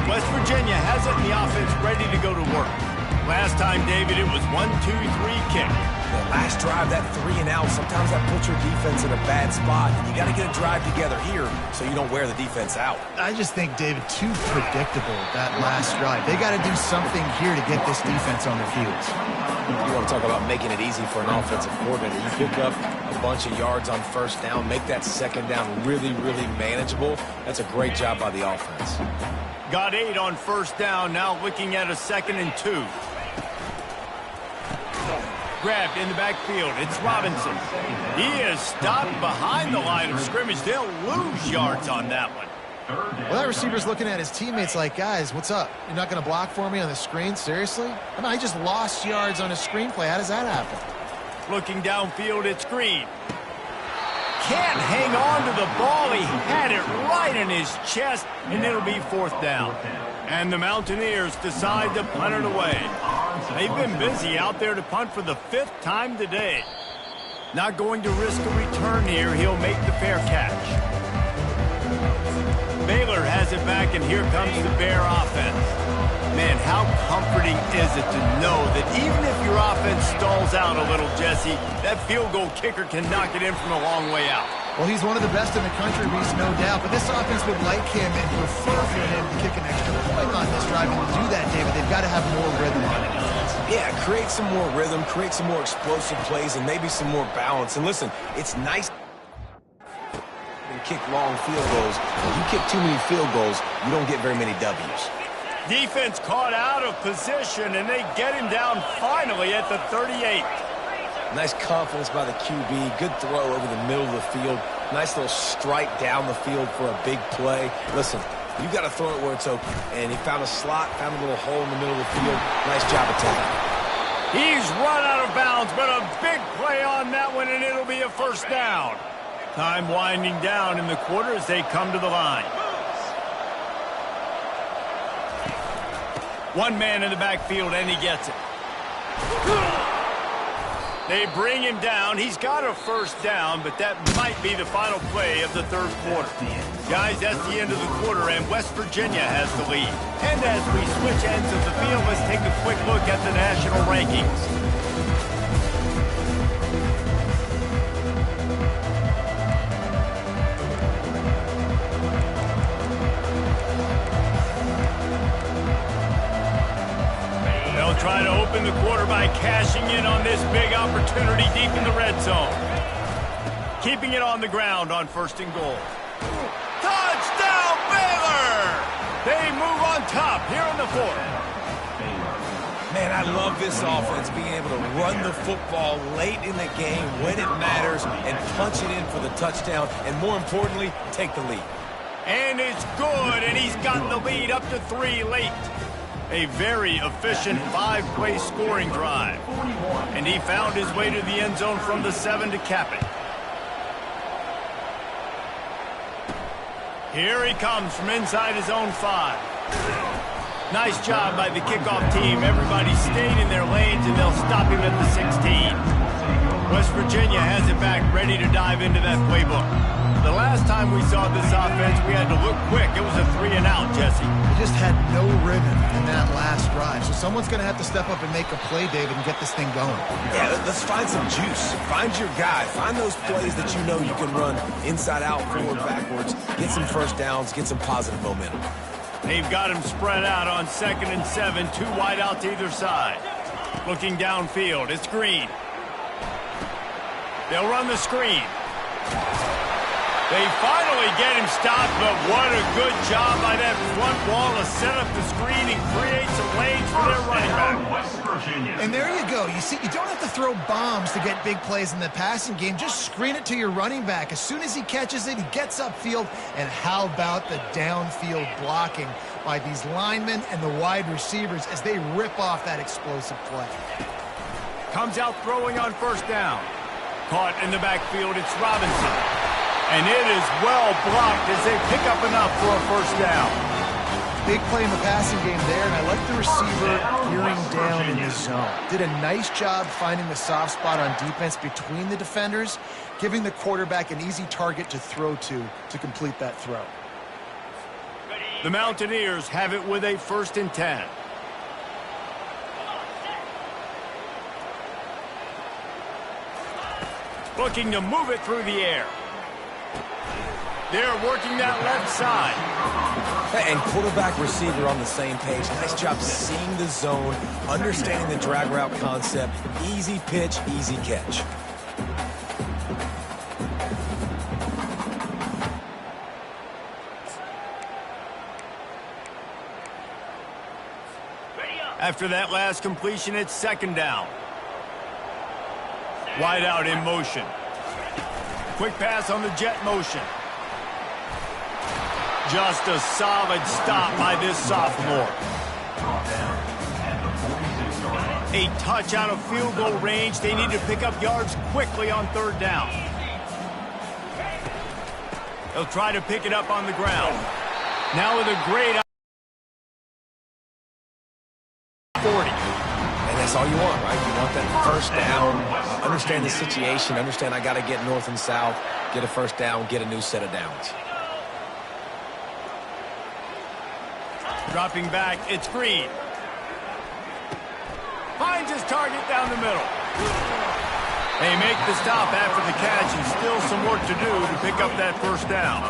Speaker 1: West Virginia has it in the offense ready to go to work. Last time, David, it was 1, 2, 3 kick.
Speaker 2: The last drive, that 3 and out, sometimes that puts your defense in a bad spot. And you got to get a drive together here so you don't wear the defense out.
Speaker 3: I just think, David, too predictable, that last drive. They got to do something here to get this defense on their heels.
Speaker 2: You want to talk about making it easy for an offensive coordinator. You pick up a bunch of yards on first down, make that second down really, really manageable. That's a great job by the offense.
Speaker 1: Got 8 on first down, now looking at a 2nd and 2. Grabbed in the backfield. It's Robinson. He is stopped behind the line of scrimmage. They'll lose yards on that one.
Speaker 3: Well, that receiver's looking at his teammates like, guys, what's up? You're not going to block for me on the screen? Seriously? I mean, I just lost yards on a screenplay. How does that happen?
Speaker 1: Looking downfield, it's Green. Can't hang on to the ball. He had it right in his chest, and it'll be 4th down. And the Mountaineers decide to punt it away. They've been busy out there to punt for the 5th time today. Not going to risk a return here. He'll make the fair catch. Baylor has it back, and here comes the Bear offense. Man, how comforting is it to know that even if your offense stalls out a little, Jesse, that field goal kicker can knock it in from a long way out.
Speaker 3: Well, he's one of the best in the country, Reese, no doubt. But this offense would like him and prefer for him to kick an extra point on this drive. And to do that, David, they've got to have more rhythm on it.
Speaker 2: Yeah, create some more rhythm, create some more explosive plays, and maybe some more balance. And listen, it's nice to kick long field goals. If you kick too many field goals, you don't get very many W's.
Speaker 1: Defense caught out of position, and they get him down finally at the 38.
Speaker 2: Nice confidence by the QB. Good throw over the middle of the field. Nice little strike down the field for a big play. Listen, you got to throw it where it's open. And he found a slot, found a little hole in the middle of the field. Nice job attacking.
Speaker 1: He's run out of bounds, but a big play on that one, and it'll be a 1st down. Time winding down in the quarter as they come to the line. One man in the backfield, and he gets it. They bring him down. He's got a 1st down, but that might be the final play of the 3rd quarter. Guys, that's the end of the quarter, and West Virginia has the lead. And as we switch ends of the field, let's take a quick look at the national rankings. Try to open the quarter by cashing in on this big opportunity deep in the red zone. Keeping it on the ground on 1st and goal. Touchdown, Baylor! They move on top here in the 4th.
Speaker 2: Man, I love this offense, being able to run the football late in the game when it matters and punch it in for the touchdown, and more importantly, take the lead.
Speaker 1: And it's good, and he's got the lead up to 3 late. A very efficient 5-play scoring drive. And he found his way to the end zone from the 7 to cap it. Here he comes from inside his own 5. Nice job by the kickoff team. Everybody stayed in their lanes, and they'll stop him at the 16. West Virginia has it back, ready to dive into that playbook. The last time we saw this offense, we had to look quick. It was a 3 and out, Jesse.
Speaker 3: They just had no rhythm in that last drive. So someone's going to have to step up and make a play, David, and get this thing going.
Speaker 2: Yeah, let's find some juice. Find your guy. Find those plays that you know you can run inside out, forward, backwards. Get some 1st downs. Get some positive momentum.
Speaker 1: They've got him spread out on 2nd and 7. 2 wide out to either side. Looking downfield, it's Green. They'll run the screen. They finally get him stopped, but what a good job by that front wall to set up the screen and create some lanes for their running back.
Speaker 4: West Virginia.
Speaker 3: And there you go. You see, you don't have to throw bombs to get big plays in the passing game. Just screen it to your running back. As soon as he catches it, he gets upfield. And how about the downfield blocking by these linemen and the wide receivers as they rip off that explosive play.
Speaker 1: Comes out throwing on 1st down. Caught in the backfield, it's Robinson. And it is well blocked as they pick up enough for a first down.
Speaker 3: Big play in the passing game there, and I like the receiver gearing down in the zone. Did a nice job finding the soft spot on defense between the defenders, giving the quarterback an easy target to throw to complete that throw.
Speaker 1: The Mountaineers have it with a 1st and 10. Looking to move it through the air. They're working that left side.
Speaker 2: And quarterback receiver on the same page. Nice job seeing the zone, understanding the drag route concept. Easy pitch, easy catch.
Speaker 1: After that last completion, it's 2nd down. Wide out in motion. Quick pass on the jet motion. Just a solid stop by this sophomore. A touch out of field goal range. They need to pick up yards quickly on 3rd down. They'll try to pick it up on the ground. Now with a great 40.
Speaker 2: And that's all you want, right? You want that first down. Understand the situation. Understand I got to get north and south. Get a first down. Get a new set of downs.
Speaker 1: Dropping back, it's Green. Finds his target down the middle. They make the stop after the catch, and still some work to do to pick up that first down.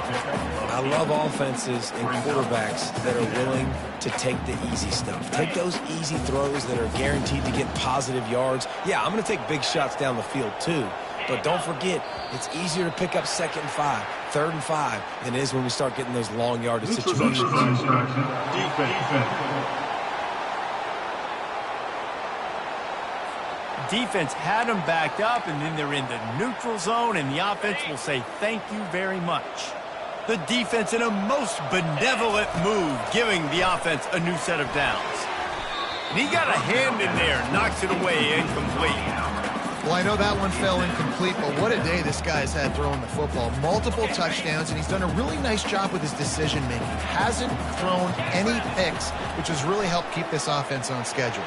Speaker 2: I love offenses and quarterbacks that are willing to take the easy stuff. Take those easy throws that are guaranteed to get positive yards. Yeah, I'm going to take big shots down the field too. But don't forget, it's easier to pick up 2nd and 5, 3rd and 5 than it is when we start getting those long yardage situations.
Speaker 1: Defense had them backed up, and then they're in the neutral zone, and the offense will say thank you very much. The defense in a most benevolent move, giving the offense a new set of downs. And he got a hand in there, knocks it away, incomplete.
Speaker 3: Well, I know that one fell incomplete, but what a day this guy's had throwing the football. Multiple touchdowns, and he's done a really nice job with his decision-making. Hasn't thrown any picks, which has really helped keep this offense on schedule.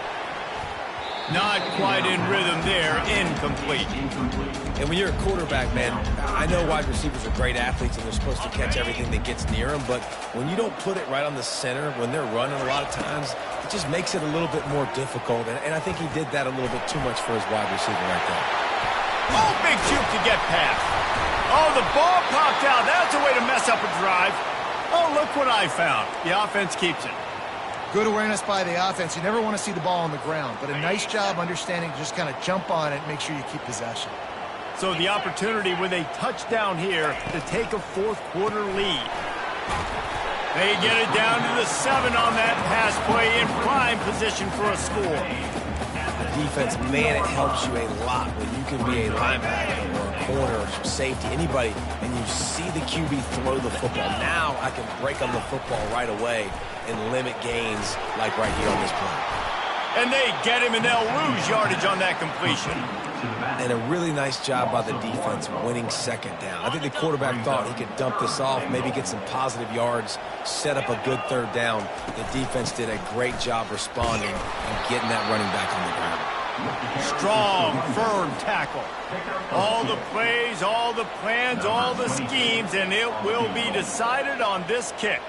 Speaker 1: Not quite in rhythm there, incomplete.
Speaker 2: And when you're a quarterback, man, I know wide receivers are great athletes and they're supposed to catch everything that gets near them, but when you don't put it right on the center, when they're running a lot of times, it just makes it a little bit more difficult. And I think he did that a little bit too much for his wide receiver right there.
Speaker 1: Oh, big juke to get past. Oh, the ball popped out. That's a way to mess up a drive. Oh, look what I found. The offense keeps it.
Speaker 3: Good awareness by the offense. You never want to see the ball on the ground, but a nice job understanding to just kind of jump on it and make sure you keep possession.
Speaker 1: So the opportunity with a touchdown here to take a 4th quarter lead. They get it down to the 7 on that pass play in prime position for a score.
Speaker 2: Defense, man, it helps you a lot when you can be a linebacker or a corner or safety, anybody, and you see the QB throw the football. Now I can break on the football right away and limit gains like right here on this play.
Speaker 1: And they get him, and they'll lose yardage on that completion.
Speaker 2: And a really nice job by the defense winning 2nd down. I think the quarterback thought he could dump this off, maybe get some positive yards, set up a good 3rd down. The defense did a great job responding and getting that running back on the ground.
Speaker 1: Strong, firm tackle. All the plays, all the plans, all the schemes, and it will be decided on this kick.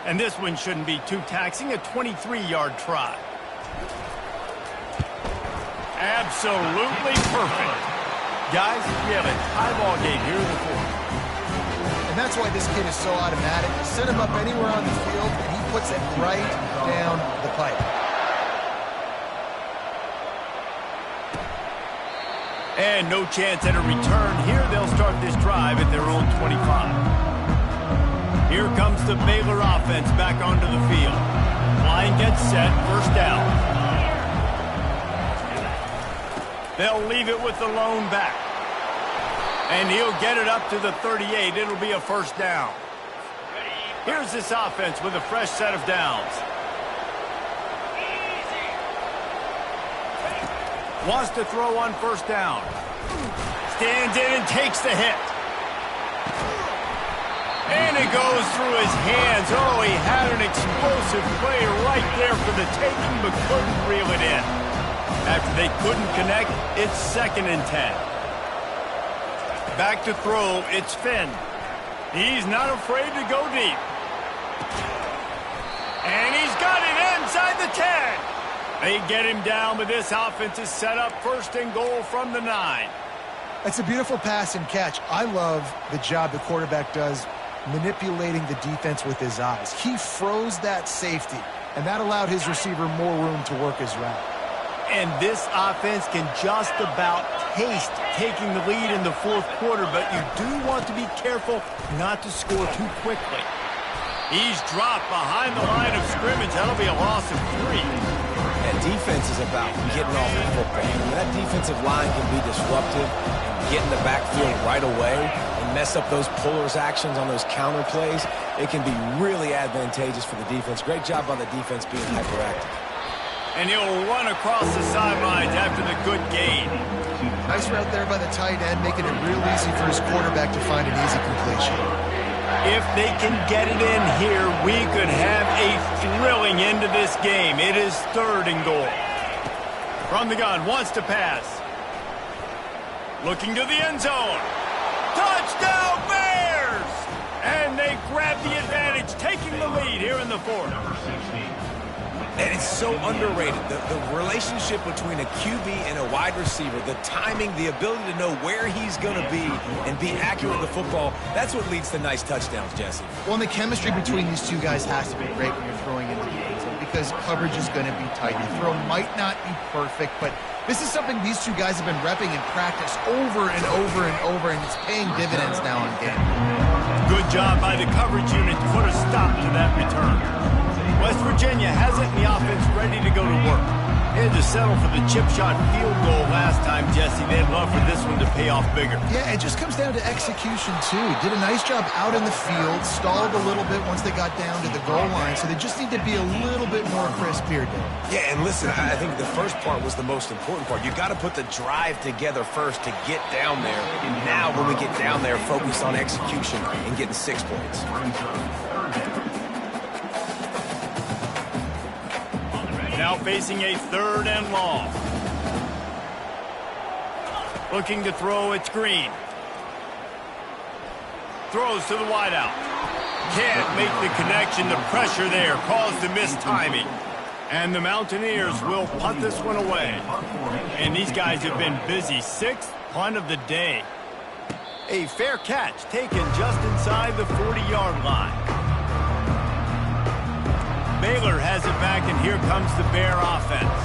Speaker 1: And this one shouldn't be too taxing, a 23-yard try. Absolutely perfect. Guys, we have a tie ball game here in the 4th.
Speaker 3: And that's why this kid is so automatic. Set him up anywhere on the field, and he puts it right down the pipe.
Speaker 1: And no chance at a return here. They'll start this drive at their own 25. Here comes the Baylor offense back onto the field. Line gets set, 1st down. They'll leave it with the lone back. And he'll get it up to the 38. It'll be a 1st down. Here's this offense with a fresh set of downs. Wants to throw on 1st down. Stands in and takes the hit. it goes through his hands. Oh, he had an explosive play right there for the taking, but couldn't reel it in. After they couldn't connect, it's 2nd and 10. Back to throw, it's Finn. He's not afraid to go deep. And he's got it inside the 10. They get him down, but this offense is set up 1st and goal from the 9.
Speaker 3: That's a beautiful pass and catch. I love the job the quarterback does manipulating the defense with his eyes. He froze that safety, and that allowed his receiver more room to work his route.
Speaker 1: And this offense can just about taste taking the lead in the 4th quarter, but you do want to be careful not to score too quickly. He's dropped behind the line of scrimmage. That'll be a loss of 3.
Speaker 2: And defense is about getting off the football. When that defensive line can be disruptive and get in the backfield right away and mess up those pullers actions on those counter plays, it can be really advantageous for the defense. Great job by the defense being hyperactive.
Speaker 1: And he'll run across the sidelines after the good gain.
Speaker 3: Nice route there by the tight end, making it real easy for his quarterback to find an easy completion.
Speaker 1: If they can get it in here, we could have a thrilling end to this game. It is 3rd and goal. From the gun, wants to pass. Looking to the end zone. Touchdown, Bears! And they grab the advantage, taking the lead here in the 4th.
Speaker 2: And it's so underrated. The relationship between a QB and a wide receiver, the timing, the ability to know where he's going to be and be accurate with the football, that's what leads to nice touchdowns, Jesse.
Speaker 3: Well, and the chemistry between these two guys has to be great when you're throwing into the end zone because coverage is going to be tight. The throw might not be perfect, but this is something these two guys have been repping in practice over and over and over, and it's paying dividends now in game.
Speaker 1: Good job by the coverage unit to put a stop to that return. West Virginia hasn't the offense ready to go to work. They had to settle for the chip shot field goal last time, Jesse. They'd love for this one to pay off bigger.
Speaker 3: Yeah, it just comes down to execution, too. Did a nice job out in the field, stalled a little bit once they got down to the goal line, so they just need to be a little bit more crisp here, Dave.
Speaker 2: Yeah, and listen, I think the first part was the most important part. You got to put the drive together first to get down there. And now when we get down there, focus on execution and getting 6 points.
Speaker 1: Now facing a 3rd and long. Looking to throw, it's Green. Throws to the wideout. Can't make the connection. The pressure there caused the missed timing. And the Mountaineers will punt this one away. And these guys have been busy. 6th punt of the day. A fair catch taken just inside the 40-yard line. Baylor has it back, and here comes the Bear offense.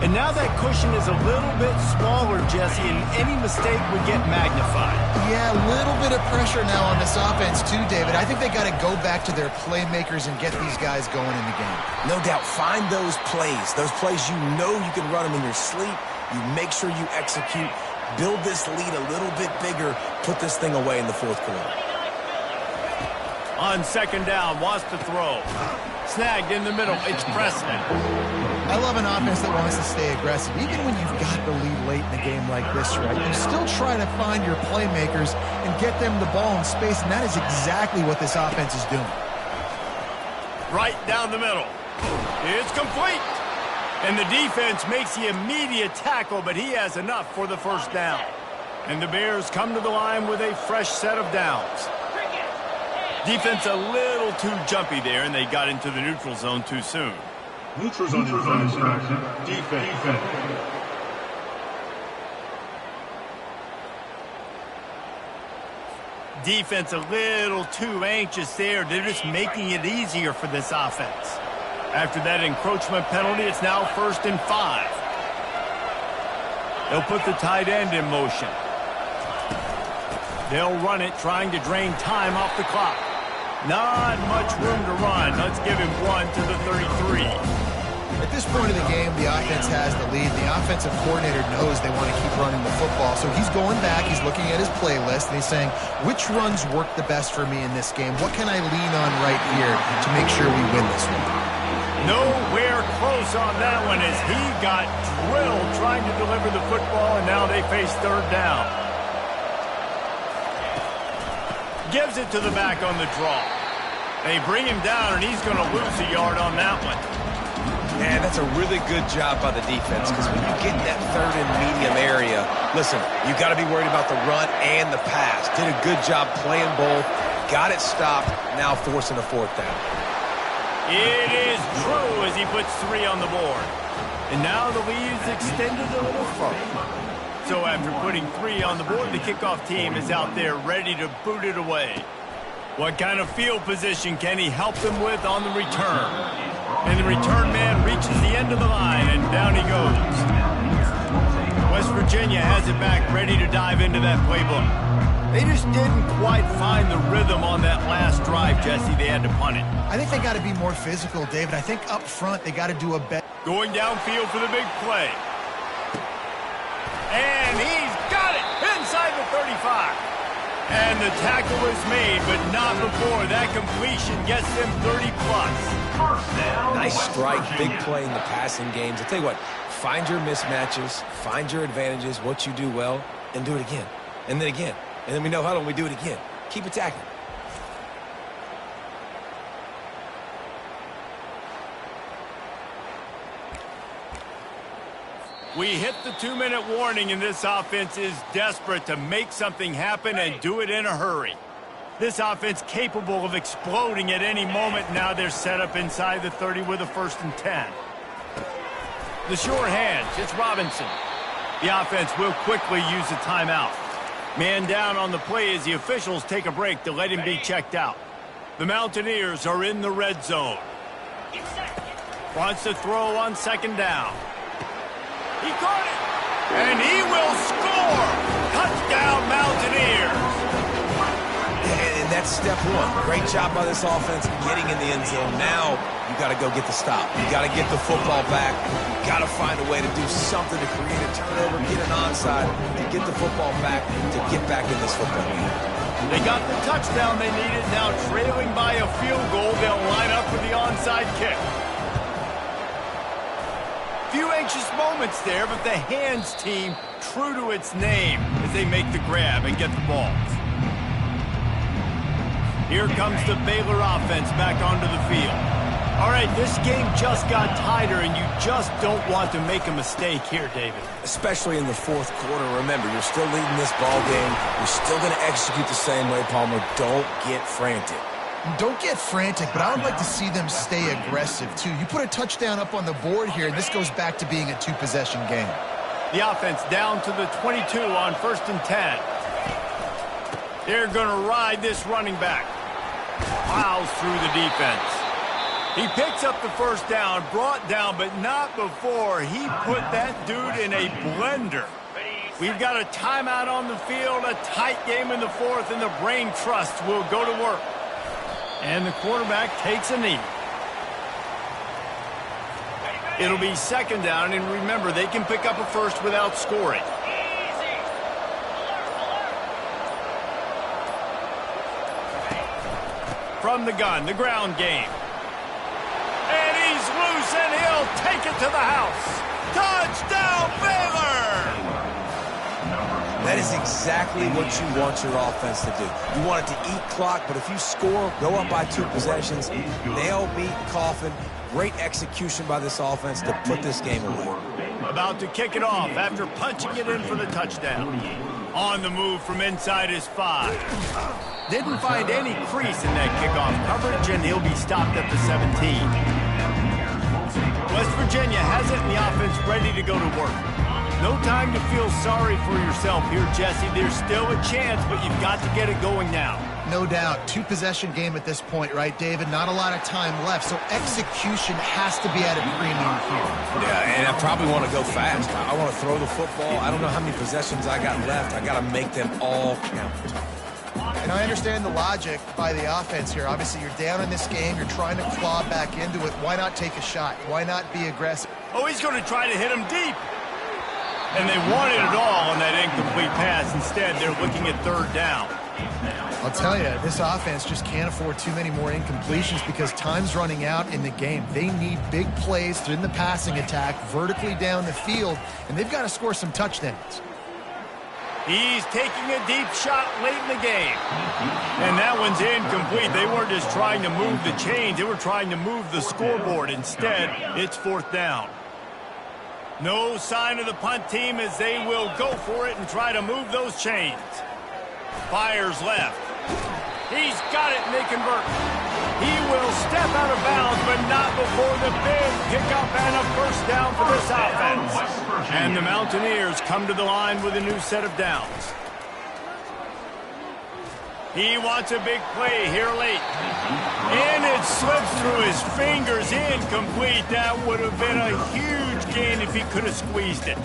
Speaker 1: And now that cushion is a little bit smaller, Jesse, and any mistake would get magnified.
Speaker 3: Yeah, a little bit of pressure now on this offense too, David. I think they got to go back to their playmakers and get these guys going in the game.
Speaker 2: No doubt, find those plays you know you can run them in your sleep. You make sure you execute, build this lead a little bit bigger, put this thing away in the 4th quarter.
Speaker 1: On 2nd down, wants to throw. Snagged in the middle, it's Preston.
Speaker 3: I love an offense that wants to stay aggressive. Even when you've got the lead late in the game like this, right, you still try to find your playmakers and get them the ball in space, and that is exactly what this offense is doing.
Speaker 1: Right down the middle. It's complete. And the defense makes the immediate tackle, but he has enough for the 1st down. And the Bears come to the line with a fresh set of downs. Defense a little too jumpy there, and they got into the neutral zone too soon.
Speaker 5: Neutral zone infraction. Defense.
Speaker 1: Defense a little too anxious there. They're just making it easier for this offense. After that encroachment penalty, it's now 1st and 5. They'll put the tight end in motion. They'll run it, trying to drain time off the clock. Not much room to run. Let's give him 1 to the 33.
Speaker 3: At this point of the game, the offense has the lead. The offensive coordinator knows they want to keep running the football. So he's going back, he's looking at his playlist, and he's saying, which runs work the best for me in this game? What can I lean on right here to make sure we win this one?
Speaker 1: Nowhere close on that one as he got drilled trying to deliver the football, and now they face 3rd down. Gives it to the back on the draw. They bring him down, and he's going to lose a yard on that one.
Speaker 2: Man, that's a really good job by the defense, because when you get in that third and medium area, listen, you got to be worried about the run and the pass. Did a good job playing both, got it stopped, now forcing a fourth down.
Speaker 1: It is true as he puts 3 on the board. And now the lead's extended a little further. So after putting 3 on the board, the kickoff team is out there ready to boot it away. What kind of field position can he help them with on the return? And the return man reaches the end of the line, and down he goes. West Virginia has it back, ready to dive into that playbook. They just didn't quite find the rhythm on that last drive, Jesse. They had to punt it.
Speaker 3: I think they got to be more physical, David. I think up front they got to do a better.
Speaker 1: Going downfield for the big play. And he's got it inside the 35. And the tackle is made, but not before that completion gets them 30-plus.
Speaker 2: Nice strike, big play in the passing games. I'll tell you what, find your mismatches, find your advantages, what you do well, and do it again. And then again. And then we know how long we do it again. Keep attacking.
Speaker 1: We hit the 2-minute warning, and this offense is desperate to make something happen and do it in a hurry. This offense capable of exploding at any moment. Now they're set up inside the 30 with a 1st and 10. The short hands, it's Robinson. The offense will quickly use a timeout. Man down on the play as the officials take a break to let him be checked out. The Mountaineers are in the red zone. Wants to throw on 2nd down. He caught it, and he will score! Touchdown, Mountaineers!
Speaker 2: And that's step 1. Great job by this offense getting in the end zone. Now you got to go get the stop. You got to get the football back. You got to find a way to do something to create a turnover, get an onside, to get the football back, to get back in this football game.
Speaker 1: They got the touchdown they needed. Now trailing by a field goal, they'll line up for the onside kick. Few anxious moments there, but the hands team true to its name as they make the grab and get the balls. Here comes the Baylor offense back onto the field. All right, this game just got tighter, and you just don't want to make a mistake here, David.
Speaker 2: Especially in the 4th quarter. Remember, you're still leading this ball game. You're still going to execute the same way, Palmer. Don't get frantic.
Speaker 3: Don't get frantic, but I would like to see them stay aggressive, too. You put a touchdown up on the board here, and this goes back to being a 2-possession game.
Speaker 1: The offense down to the 22 on 1st and 10. They're going to ride this running back. Plows through the defense. He picks up the 1st down, brought down, but not before he put that dude in a blender. We've got a timeout on the field, a tight game in the 4th, and the brain trust will go to work. And the quarterback takes a knee. It'll be 2nd down, and remember, they can pick up a 1st without scoring. From the gun, the ground game. And he's loose, and he'll take it to the house. Touchdown, Baylor!
Speaker 2: That is exactly what you want your offense to do. You want it to eat clock, but if you score, go up by 2 possessions, nail, beat, coffin. Great execution by this offense to put this game away.
Speaker 1: About to kick it off after punching it in for the touchdown. On the move from inside his 5. Didn't find any crease in that kickoff coverage, and he'll be stopped at the 17. West Virginia has it, and the offense ready to go to work. No time to feel sorry for yourself here, Jesse. There's still a chance, but you've got to get it going now.
Speaker 3: No doubt. 2-possession game at this point, right, David? Not a lot of time left, so execution has to be at a premium here.
Speaker 2: Yeah, and I probably want to go fast. I want to throw the football. I don't know how many possessions I got left. I got to make them all count.
Speaker 3: And I understand the logic by the offense here. Obviously, you're down in this game. You're trying to claw back into it. Why not take a shot? Why not be aggressive?
Speaker 1: Oh, he's going to try to hit him deep. And they wanted it all on that incomplete pass. Instead, they're looking at 3rd down.
Speaker 3: I'll tell you, this offense just can't afford too many more incompletions because time's running out in the game. They need big plays in the passing attack, vertically down the field, and they've got to score some touchdowns.
Speaker 1: He's taking a deep shot late in the game. And that one's incomplete. They weren't just trying to move the chains. They were trying to move the scoreboard. Instead, it's fourth down. No sign of the punt team as they will go for it and try to move those chains. Fires left. He's got it, and they convert. He will step out of bounds, but not before the big pickup and a first down for this offense. And the Mountaineers come to the line with a new set of downs. He wants a big play here late. And it slips through his fingers, incomplete. That would have been a huge gain if he could have squeezed it.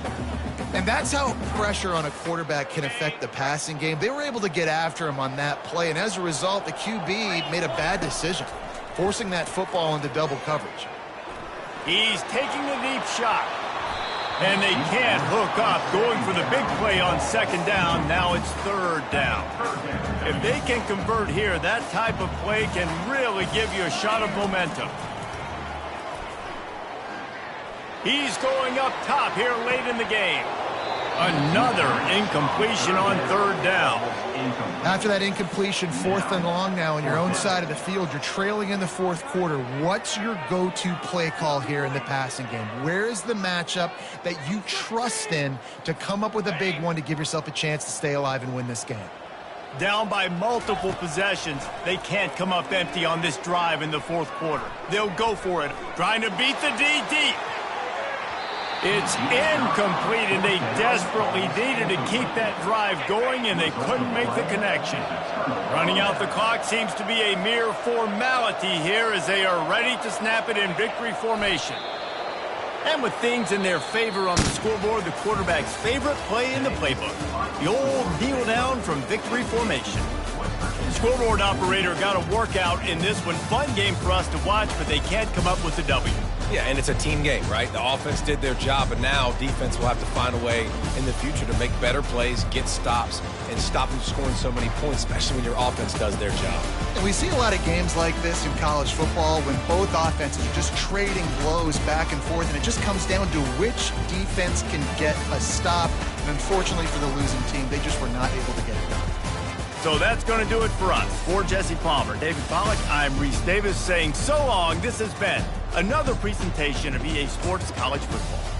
Speaker 3: And that's how pressure on a quarterback can affect the passing game. They were able to get after him on that play, and as a result, the QB made a bad decision, forcing that football into double coverage.
Speaker 1: He's taking a deep shot, and they can't hook up, going for the big play on second down. Now it's third down. If they can convert here, that type of play can really give you a shot of momentum. He's going up top here late in the game. Another incompletion on third down.
Speaker 3: After that incompletion, fourth and long now on your own side of the field. You're trailing in the fourth quarter. What's your go-to play call here in the passing game? Where is the matchup that you trust in to come up with a big one to give yourself a chance to stay alive and win this game?
Speaker 1: Down by multiple possessions, they can't come up empty on this drive in the fourth quarter. They'll go for it, trying to beat the D deep. It's incomplete, and they desperately needed to keep that drive going, and they couldn't make the connection. Running out the clock seems to be a mere formality here as they are ready to snap it in victory formation. And with things in their favor on the scoreboard, the quarterback's favorite play in the playbook, the old kneel down from victory formation. Scoreboard operator got a workout in this one. Fun game for us to watch, but they can't come up with a W.
Speaker 2: Yeah, and it's a team game, right? The offense did their job, but now defense will have to find a way in the future to make better plays, get stops, and stop them scoring so many points, especially when your offense does their job.
Speaker 3: And we see a lot of games like this in college football when both offenses are just trading blows back and forth, and it just comes down to which defense can get a stop. And unfortunately for the losing team, they just were not able to get it done.
Speaker 1: So that's going to do it for us. For Jesse Palmer, David Pollack, I'm Reese Davis saying so long. This has been another presentation of EA Sports College Football.